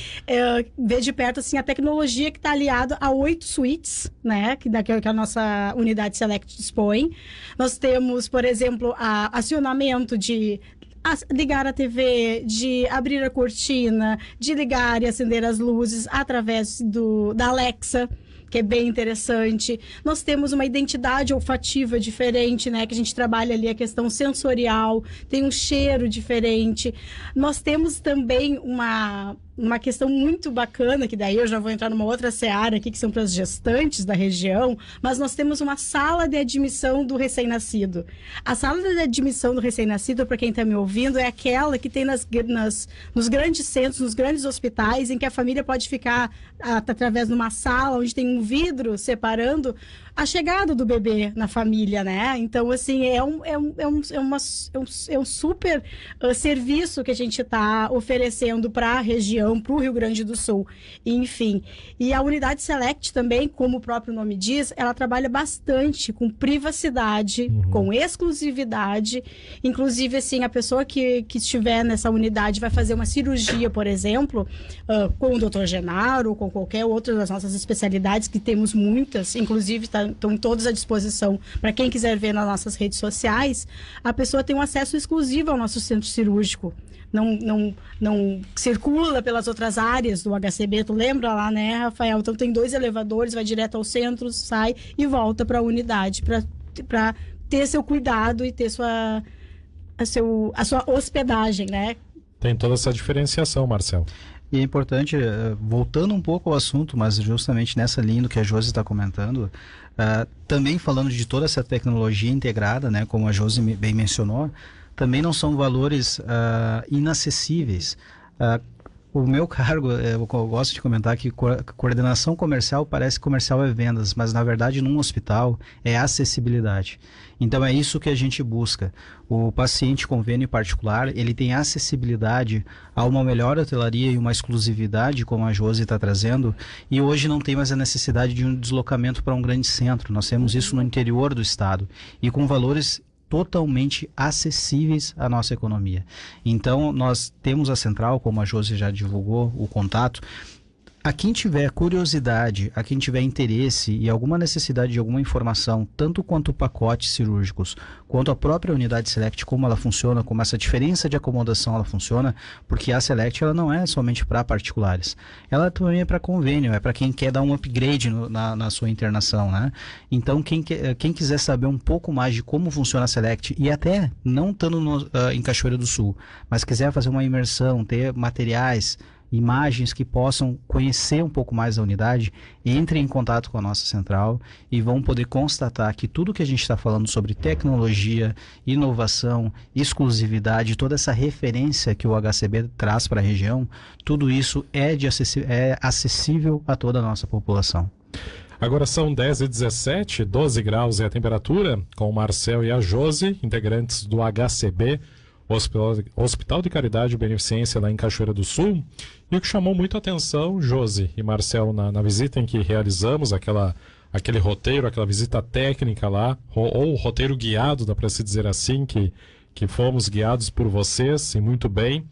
ver de perto, assim, a tecnologia que está aliada a 8 suítes, né, que a nossa unidade Select dispõe. Nós temos, por exemplo, acionamento de ligar a TV, de abrir a cortina, de ligar e acender as luzes através da Alexa, que é bem interessante. Nós temos uma identidade olfativa diferente, né? Que a gente trabalha ali a questão sensorial, tem um cheiro diferente. Nós temos também uma questão muito bacana, que daí eu já vou entrar numa outra seara aqui, que são para as gestantes da região, mas nós temos uma sala de admissão do recém-nascido. A sala de admissão do recém-nascido, para quem está me ouvindo, é aquela que tem nos grandes centros, nos grandes hospitais, em que a família pode ficar através de uma sala onde tem um vidro separando a chegada do bebê na família, né? Então, assim, é um super serviço que a gente está oferecendo para a região, para o Rio Grande do Sul, enfim. E a unidade Select também, como o próprio nome diz, ela trabalha bastante com privacidade, com exclusividade. Inclusive, assim, a pessoa que estiver nessa unidade vai fazer uma cirurgia, por exemplo, com o Dr. Genaro, ou com qualquer outra das nossas especialidades, que temos muitas, inclusive estão todas à disposição para quem quiser ver nas nossas redes sociais. A pessoa tem um acesso exclusivo ao nosso centro cirúrgico. Não circula pelas outras áreas do HCB, tu lembra lá, né, Rafael? Então tem 2 elevadores, vai direto ao centro, sai e volta para a unidade para ter seu cuidado e ter a sua hospedagem, né? Tem toda essa diferenciação, Marcel. E é importante, voltando um pouco ao assunto, mas justamente nessa linha do que a Josi está comentando, também falando de toda essa tecnologia integrada, né, como a Josi bem mencionou, também não são valores inacessíveis. O meu cargo, eu gosto de comentar que coordenação comercial parece que comercial é vendas, mas na verdade num hospital é acessibilidade. Então é isso que a gente busca. O paciente convênio particular, ele tem acessibilidade a uma melhor hotelaria e uma exclusividade, como a Josi está trazendo, e hoje não tem mais a necessidade de um deslocamento para um grande centro. Nós temos isso no interior do estado e com valores totalmente acessíveis à nossa economia. Então, nós temos a central, como a Josi já divulgou, o contato. A quem tiver curiosidade, a quem tiver interesse e alguma necessidade de alguma informação, tanto quanto pacotes cirúrgicos, quanto a própria unidade Select, como ela funciona, como essa diferença de acomodação ela funciona, porque a Select ela não é somente para particulares, ela também é para convênio, é para quem quer dar um upgrade na sua internação, né? Então quem quiser saber um pouco mais de como funciona a Select, e até não estando em Cachoeira do Sul, mas quiser fazer uma imersão, ter materiais, imagens que possam conhecer um pouco mais da unidade, entrem em contato com a nossa central e vão poder constatar que tudo que a gente está falando sobre tecnologia, inovação, exclusividade, toda essa referência que o HCB traz para a região, tudo isso é acessível a toda a nossa população. Agora são 10h17, 12 graus é a temperatura, com o Marcel e a Josi, integrantes do HCB, Hospital de Caridade e Beneficência lá em Cachoeira do Sul. E o que chamou muito a atenção, Josi e Marcel, na visita em que realizamos aquele roteiro, aquela visita técnica lá, ou roteiro guiado, dá para se dizer assim, que fomos guiados por vocês, e muito bem,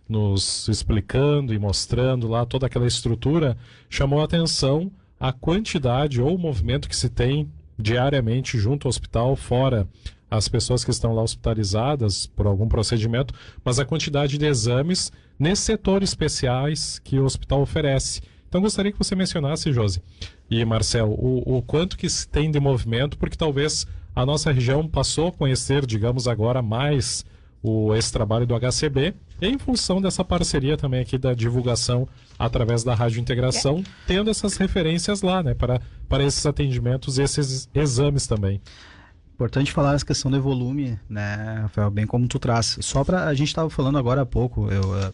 nos explicando e mostrando lá toda aquela estrutura, chamou a atenção a quantidade ou o movimento que se tem diariamente junto ao hospital, fora as pessoas que estão lá hospitalizadas por algum procedimento, mas a quantidade de exames nesses setores especiais que o hospital oferece. Então gostaria que você mencionasse, Josi e Marcel, o quanto que se tem de movimento, porque talvez a nossa região passou a conhecer, digamos agora, mais esse trabalho do HCB, em função dessa parceria também aqui da divulgação através da Rádio Integração, tendo essas referências lá, né, para esses atendimentos e esses exames também. Importante falar essa questão do volume, né, Rafael, bem como tu traz. A gente estava falando agora há pouco,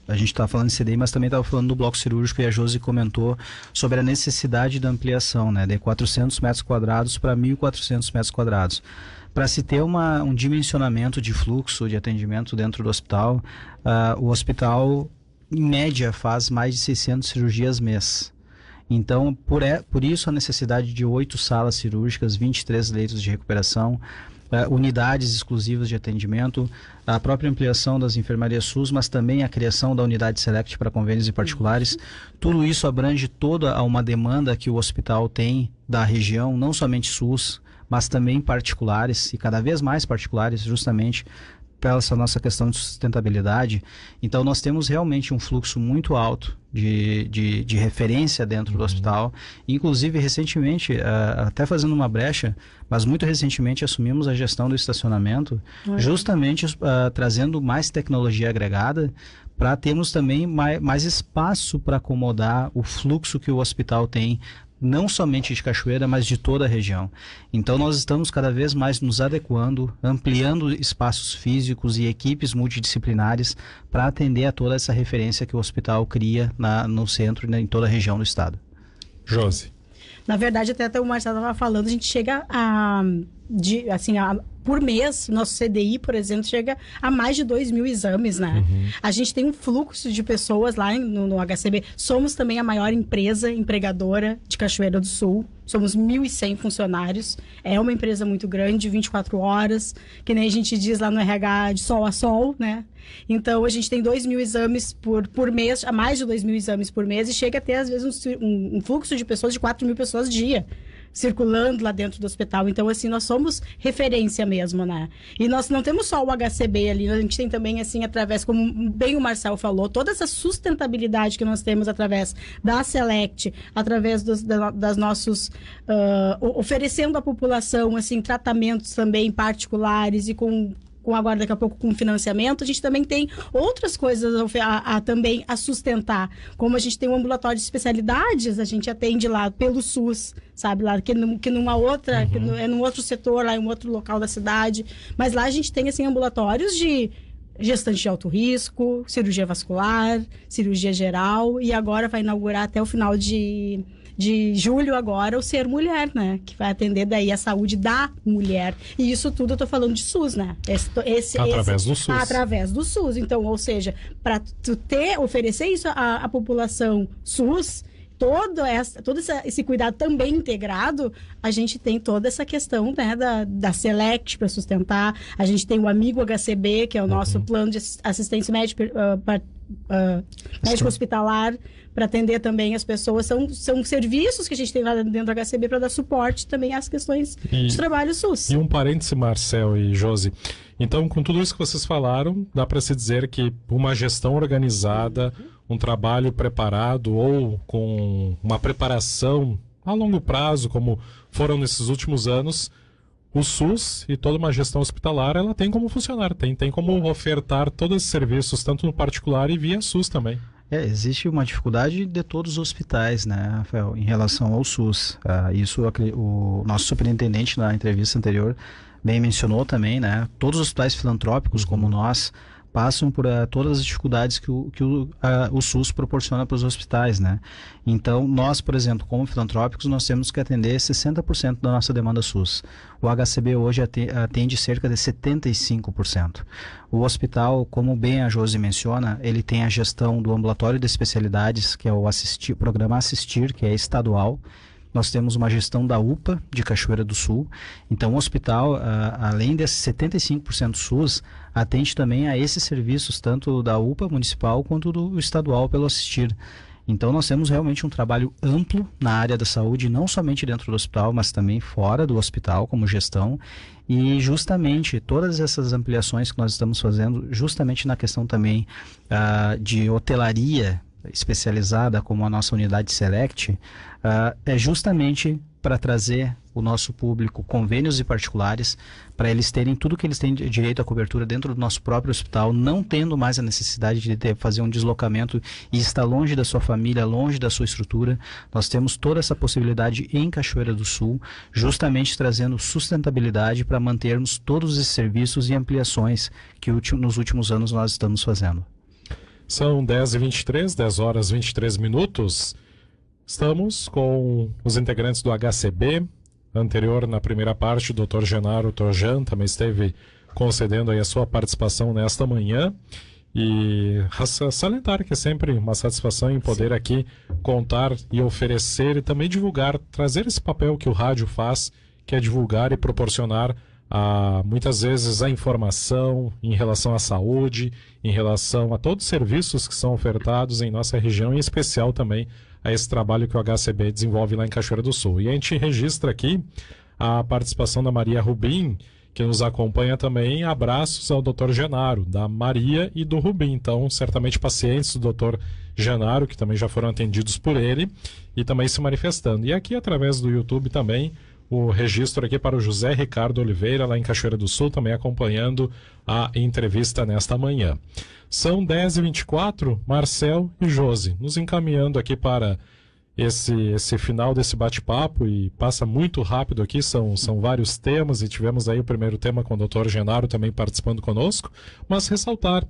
a gente estava falando de CDI, mas também estava falando do bloco cirúrgico, e a Josi comentou sobre a necessidade da ampliação, né, de 400 metros quadrados para 1.400 metros quadrados. Para se ter um dimensionamento de fluxo de atendimento dentro do hospital, o hospital, em média, faz mais de 600 cirurgias mês. Então, por isso a necessidade de 8 salas cirúrgicas, 23 leitos de recuperação, unidades exclusivas de atendimento, a própria ampliação das enfermarias SUS, mas também a criação da unidade Select para convênios e particulares. Tudo isso abrange toda uma demanda que o hospital tem da região, não somente SUS, mas também particulares, e cada vez mais particulares, justamente pela essa nossa questão de sustentabilidade. Então nós temos realmente um fluxo muito alto de referência dentro do hospital. Inclusive recentemente, até fazendo uma brecha, mas muito recentemente assumimos a gestão do estacionamento, justamente trazendo mais tecnologia agregada, para termos também mais espaço para acomodar o fluxo que o hospital tem, não somente de Cachoeira, mas de toda a região. Então nós estamos cada vez mais nos adequando, ampliando espaços físicos e equipes multidisciplinares para atender a toda essa referência que o hospital cria no centro e em toda a região do estado. Josi. Na verdade, até o Marcelo estava falando, a gente chega por mês, nosso CDI, por exemplo, chega a mais de 2.000 exames, né? A gente tem um fluxo de pessoas lá no HCB. Somos também a maior empresa empregadora de Cachoeira do Sul. Somos 1.100 funcionários. É uma empresa muito grande, 24 horas, que nem a gente diz lá no RH, de sol a sol, né? Então, a gente tem 2.000 exames por mês, a mais de 2.000 exames por mês, e chega a ter, às vezes, um fluxo de pessoas de 4.000 pessoas dia circulando lá dentro do hospital. Então, assim, nós somos referência mesmo, né? E nós não temos só o HCB ali, a gente tem também, assim, através, como bem o Marcel falou, toda essa sustentabilidade que nós temos através da Select, através das nossos... oferecendo à população, assim, tratamentos também particulares e com agora daqui a pouco com financiamento, a gente também tem outras coisas também a sustentar, como a gente tem um ambulatório de especialidades, a gente atende lá pelo SUS, sabe, lá que numa outra, é num outro setor, lá em um outro local da cidade, mas lá a gente tem, assim, ambulatórios de gestante de alto risco, cirurgia vascular, cirurgia geral, e agora vai inaugurar até o final de julho agora o Ser Mulher, né? Que vai atender daí a saúde da mulher. E isso tudo eu tô falando de SUS, né? Através do SUS. Através do SUS. Então, ou seja, para tu oferecer isso à população SUS, todo esse cuidado também integrado, a gente tem toda essa questão, né, da Select para sustentar. A gente tem o Amigo HCB, que é o nosso plano de assistência médica médico hospitalar, para atender também as pessoas. São serviços que a gente tem lá dentro do HCB para dar suporte também às questões de trabalho SUS. E um parêntese, Marcel e Josi. Então, com tudo isso que vocês falaram, dá para se dizer que uma gestão organizada, um trabalho preparado ou com uma preparação a longo prazo, como foram nesses últimos anos, o SUS e toda uma gestão hospitalar, ela tem como funcionar, tem como ofertar todos esses serviços, tanto no particular e via SUS também. Existe uma dificuldade de todos os hospitais, né, Rafael, em relação ao SUS. Isso o nosso superintendente na entrevista anterior bem mencionou também, né? Todos os hospitais filantrópicos como nós passam por todas as dificuldades que o SUS proporciona para os hospitais, né? Então, nós, por exemplo, como filantrópicos, nós temos que atender 60% da nossa demanda SUS. O HCB hoje atende cerca de 75%. O hospital, como bem a Josi menciona, ele tem a gestão do ambulatório de especialidades, que é o programa Assistir, que é estadual. Nós temos uma gestão da UPA de Cachoeira do Sul. Então, o hospital, além desses 75% SUS, atende também a esses serviços, tanto da UPA municipal quanto do estadual pelo Assistir. Então, nós temos realmente um trabalho amplo na área da saúde, não somente dentro do hospital, mas também fora do hospital, como gestão. E justamente todas essas ampliações que nós estamos fazendo, justamente na questão também de hotelaria especializada, como a nossa unidade Select, é justamente para trazer o nosso público convênios e particulares, para eles terem tudo que eles têm direito à cobertura dentro do nosso próprio hospital, não tendo mais a necessidade de fazer um deslocamento e estar longe da sua família, longe da sua estrutura. Nós temos toda essa possibilidade em Cachoeira do Sul, justamente trazendo sustentabilidade para mantermos todos esses serviços e ampliações que nos últimos anos nós estamos fazendo. São 10h23, 10 horas 23 minutos. Estamos com os integrantes do HCB. Anterior, na primeira parte, o Dr. Genaro Trojan também esteve concedendo aí a sua participação nesta manhã. E salientar que é sempre uma satisfação em poder aqui contar e oferecer e também divulgar, trazer esse papel que o rádio faz, que é divulgar e proporcionar muitas vezes a informação em relação à saúde, em relação a todos os serviços que são ofertados em nossa região, em especial também a esse trabalho que o HCB desenvolve lá em Cachoeira do Sul. E a gente registra aqui a participação da Maria Rubim, que nos acompanha também. Abraços ao Dr. Genaro, da Maria e do Rubim. Então, certamente pacientes do Dr. Genaro, que também já foram atendidos por ele e também se manifestando. E aqui, através do YouTube também, o registro aqui para o José Ricardo Oliveira, lá em Cachoeira do Sul, também acompanhando a entrevista nesta manhã. São 10h24, Marcel e Josi, nos encaminhando aqui para esse final desse bate-papo, e passa muito rápido aqui, são vários temas, e tivemos aí o primeiro tema com o Dr. Genaro também participando conosco, mas ressaltar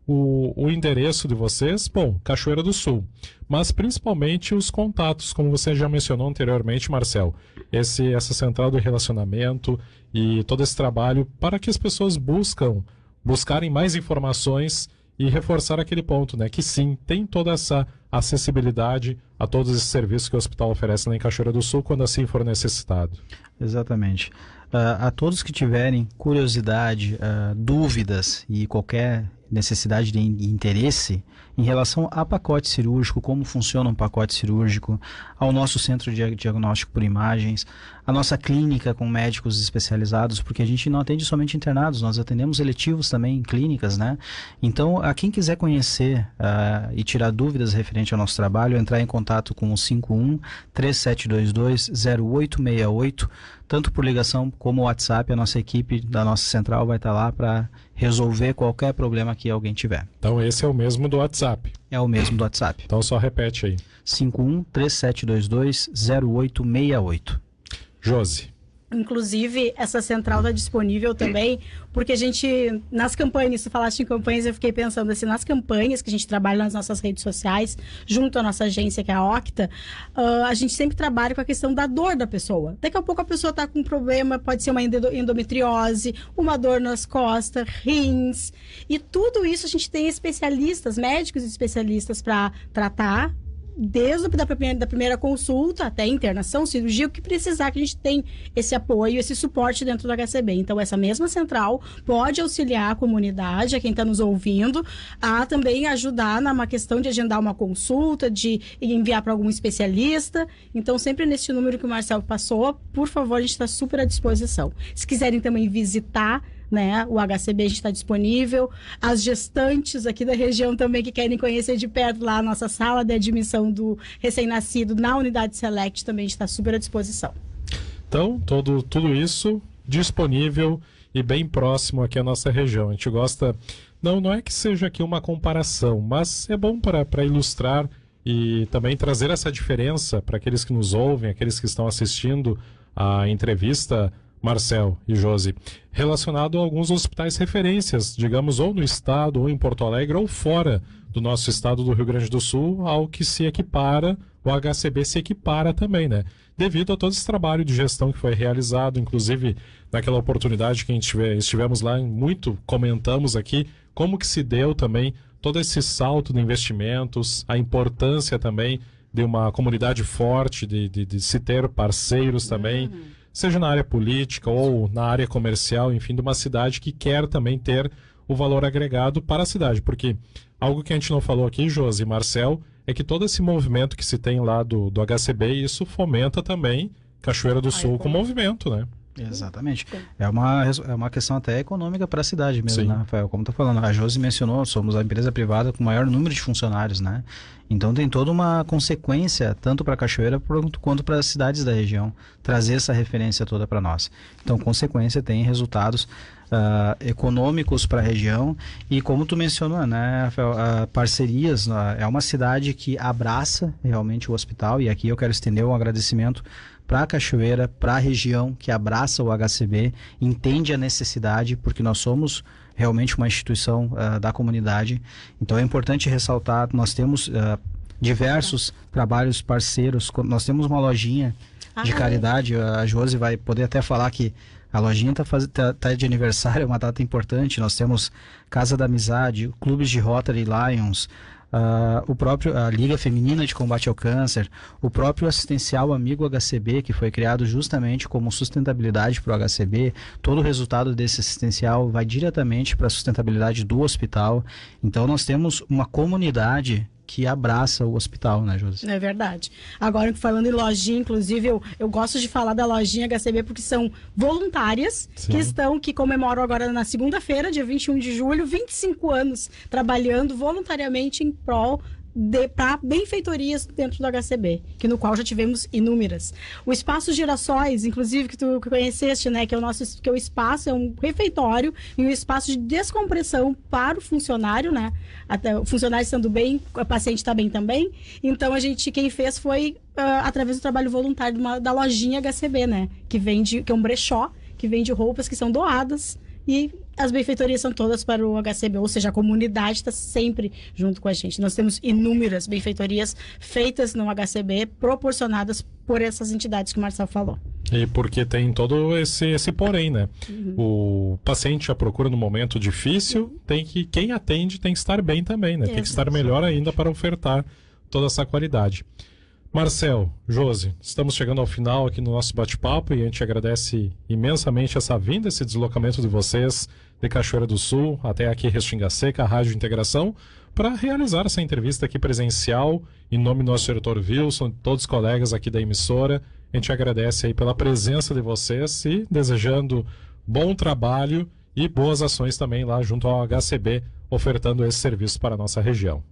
o endereço de vocês, bom, Cachoeira do Sul, mas principalmente os contatos, como você já mencionou anteriormente, Marcel, essa central do relacionamento e todo esse trabalho para que as pessoas buscarem mais informações e reforçar aquele ponto, né, que sim, tem toda essa acessibilidade a todos esses serviços que o hospital oferece lá em Cachoeira do Sul, quando assim for necessitado. Exatamente. A todos que tiverem curiosidade, dúvidas e qualquer necessidade de interesse em relação a pacote cirúrgico, como funciona um pacote cirúrgico, ao nosso centro de diagnóstico por imagens, a nossa clínica com médicos especializados, porque a gente não atende somente internados, nós atendemos eletivos também em clínicas, né? Então, a quem quiser conhecer e tirar dúvidas referente ao nosso trabalho, entrar em contato com o 51-3722-0868, tanto por ligação como WhatsApp, a nossa equipe da nossa central vai estar lá para resolver qualquer problema que alguém tiver. Então esse é o mesmo do WhatsApp? É o mesmo do WhatsApp. Então só repete aí. 51-3722-0868. Josi. Inclusive, essa central está disponível também, porque a gente, nas campanhas, se falaste em campanhas, eu fiquei pensando assim, nas campanhas que a gente trabalha nas nossas redes sociais, junto à nossa agência, que é a Octa, a gente sempre trabalha com a questão da dor da pessoa. Daqui a pouco a pessoa está com um problema, pode ser uma endometriose, uma dor nas costas, rins, e tudo isso a gente tem especialistas, médicos especialistas para tratar, desde da primeira consulta até internação, cirurgia, o que precisar, que a gente tem esse apoio, esse suporte dentro do HCB. Então, essa mesma central pode auxiliar a comunidade, a quem está nos ouvindo, a também ajudar numa questão de agendar uma consulta, de enviar para algum especialista. Então, sempre nesse número que o Marcelo passou, por favor, a gente está super à disposição. Se quiserem também visitar, né, o HCB, a gente está disponível. As gestantes aqui da região também que querem conhecer de perto lá a nossa sala de admissão do recém-nascido na unidade Select, também está super à disposição. Então, tudo isso disponível e bem próximo aqui à nossa região. A gente gosta, não é que seja aqui uma comparação, mas é bom para ilustrar e também trazer essa diferença para aqueles que nos ouvem, aqueles que estão assistindo a entrevista, Marcel e Josi, relacionado a alguns hospitais referências, digamos, ou no estado, ou em Porto Alegre, ou fora do nosso estado do Rio Grande do Sul, ao que se equipara, o HCB se equipara também, né? Devido a todo esse trabalho de gestão que foi realizado, inclusive naquela oportunidade que estivemos lá, muito comentamos aqui, como que se deu também todo esse salto de investimentos, a importância também de uma comunidade forte, de se ter parceiros também, seja na área política ou na área comercial, enfim, de uma cidade que quer também ter o valor agregado para a cidade. Porque algo que a gente não falou aqui, Josi e Marcel, é que todo esse movimento que se tem lá do HCB, isso fomenta também Cachoeira do Sul com movimento, né? Exatamente. É uma questão até econômica para a cidade mesmo, né, Rafael? Como tá falando, a Josi mencionou, somos a empresa privada com o maior número de funcionários, né? Então tem toda uma consequência, tanto para a Cachoeira quanto para as cidades da região, trazer essa referência toda para nós. Então, consequência, tem resultados econômicos para a região e, como tu mencionou, né, Rafael, parcerias, é uma cidade que abraça realmente o hospital, e aqui eu quero estender um agradecimento para a Cachoeira, para a região que abraça o HCB, entende a necessidade, porque nós somos realmente uma instituição da comunidade. Então é importante ressaltar, nós temos diversos trabalhos parceiros, nós temos uma lojinha de caridade, a Josi vai poder até falar que a lojinha tá de aniversário, é uma data importante. Nós temos Casa da Amizade, clubes de Rotary Lions, a Liga Feminina de Combate ao Câncer, o próprio assistencial Amigo HCB, que foi criado justamente como sustentabilidade para o HCB. Todo o resultado desse assistencial vai diretamente para a sustentabilidade do hospital. Então nós temos uma comunidade que abraça o hospital, né, Josi? É verdade. Agora, falando em lojinha, inclusive, eu gosto de falar da lojinha HCB porque são voluntárias que comemoram agora na segunda-feira, dia 21 de julho, 25 anos trabalhando voluntariamente em prol para benfeitorias dentro do HCB, no qual já tivemos inúmeras. O Espaço Girassóis, inclusive, que tu conheceste, né, que é o espaço, é um refeitório e um espaço de descompressão para o funcionário, né, até o funcionário estando bem, o paciente está bem também. Então, quem fez foi através do trabalho voluntário da lojinha HCB, né, que é um brechó, que vende roupas que são doadas, e as benfeitorias são todas para o HCB, ou seja, a comunidade está sempre junto com a gente. Nós temos inúmeras benfeitorias feitas no HCB, proporcionadas por essas entidades que o Marcelo falou. E porque tem todo esse porém, né? O paciente já procura no momento difícil, quem atende tem que estar bem também, né? Tem que estar melhor ainda para ofertar toda essa qualidade. Marcel, Josi, estamos chegando ao final aqui no nosso bate-papo e a gente agradece imensamente essa vinda, esse deslocamento de vocês de Cachoeira do Sul até aqui Restinga Seca, a Rádio Integração, para realizar essa entrevista aqui presencial em nome do nosso diretor Wilson, todos os colegas aqui da emissora. A gente agradece aí pela presença de vocês e desejando bom trabalho e boas ações também lá junto ao HCB, ofertando esse serviço para a nossa região.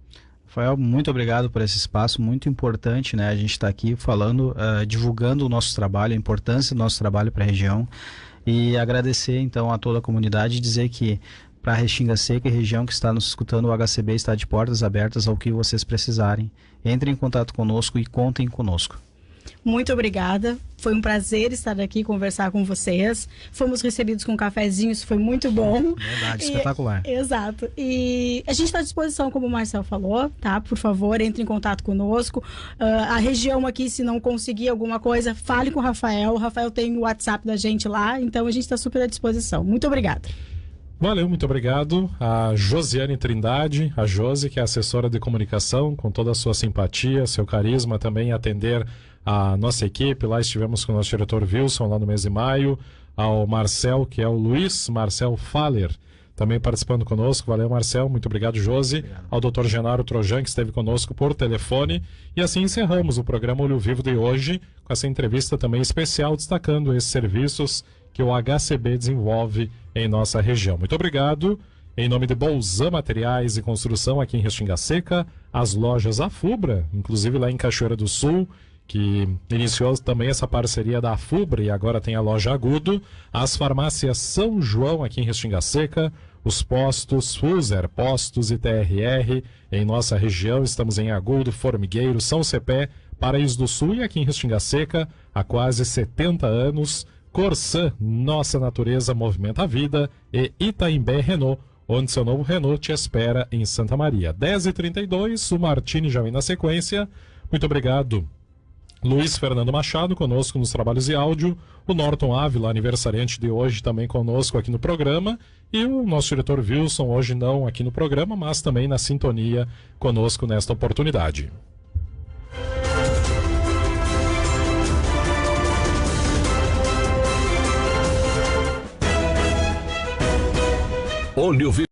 Rafael, muito obrigado por esse espaço, muito importante, né? A gente está aqui falando, divulgando o nosso trabalho, a importância do nosso trabalho para a região, e agradecer então a toda a comunidade e dizer que para a Restinga Seca e região que está nos escutando, o HCB está de portas abertas ao que vocês precisarem. Entrem em contato conosco e contem conosco. Muito obrigada, foi um prazer estar aqui e conversar com vocês. Fomos recebidos com um cafezinho, isso foi muito bom. Verdade, espetacular. Exato. E a gente está à disposição, como o Marcel falou, tá? Por favor, entre em contato conosco. A região aqui, se não conseguir alguma coisa, fale com o Rafael. O Rafael tem o WhatsApp da gente lá, então a gente está super à disposição. Muito obrigada. Valeu, muito obrigado. A Josiane Trindade, a Josi, que é assessora de comunicação, com toda a sua simpatia, seu carisma, também atender a nossa equipe. Lá estivemos com o nosso diretor Wilson, lá no mês de maio. Ao Marcel, que é o Luiz Marcel Faller, também participando conosco. Valeu, Marcel. Muito obrigado, Josi. Obrigado. Ao Dr. Genaro Trojan, que esteve conosco por telefone. E assim encerramos o programa Olho Vivo de hoje, com essa entrevista também especial, destacando esses serviços que o HCB desenvolve em nossa região. Muito obrigado. Em nome de Bolzan Materiais e Construção aqui em Restinga Seca, as lojas Afubra, inclusive lá em Cachoeira do Sul, que iniciou também essa parceria da Afubra e agora tem a loja Agudo, as farmácias São João aqui em Restinga Seca, os postos Fuser, Postos e TRR em nossa região. Estamos em Agudo, Formigueiro, São Cepé, Paraíso do Sul e aqui em Restinga Seca há quase 70 anos. Corsã, Nossa Natureza Movimenta a Vida, e Itaimbé Renault, onde seu novo Renault te espera em Santa Maria. 10h32, o Martini já vem na sequência. Muito obrigado, Luiz Fernando Machado, conosco nos trabalhos de áudio, o Norton Ávila, aniversariante de hoje, também conosco aqui no programa, e o nosso diretor Wilson, hoje não aqui no programa, mas também na sintonia conosco nesta oportunidade. Olho Vivo.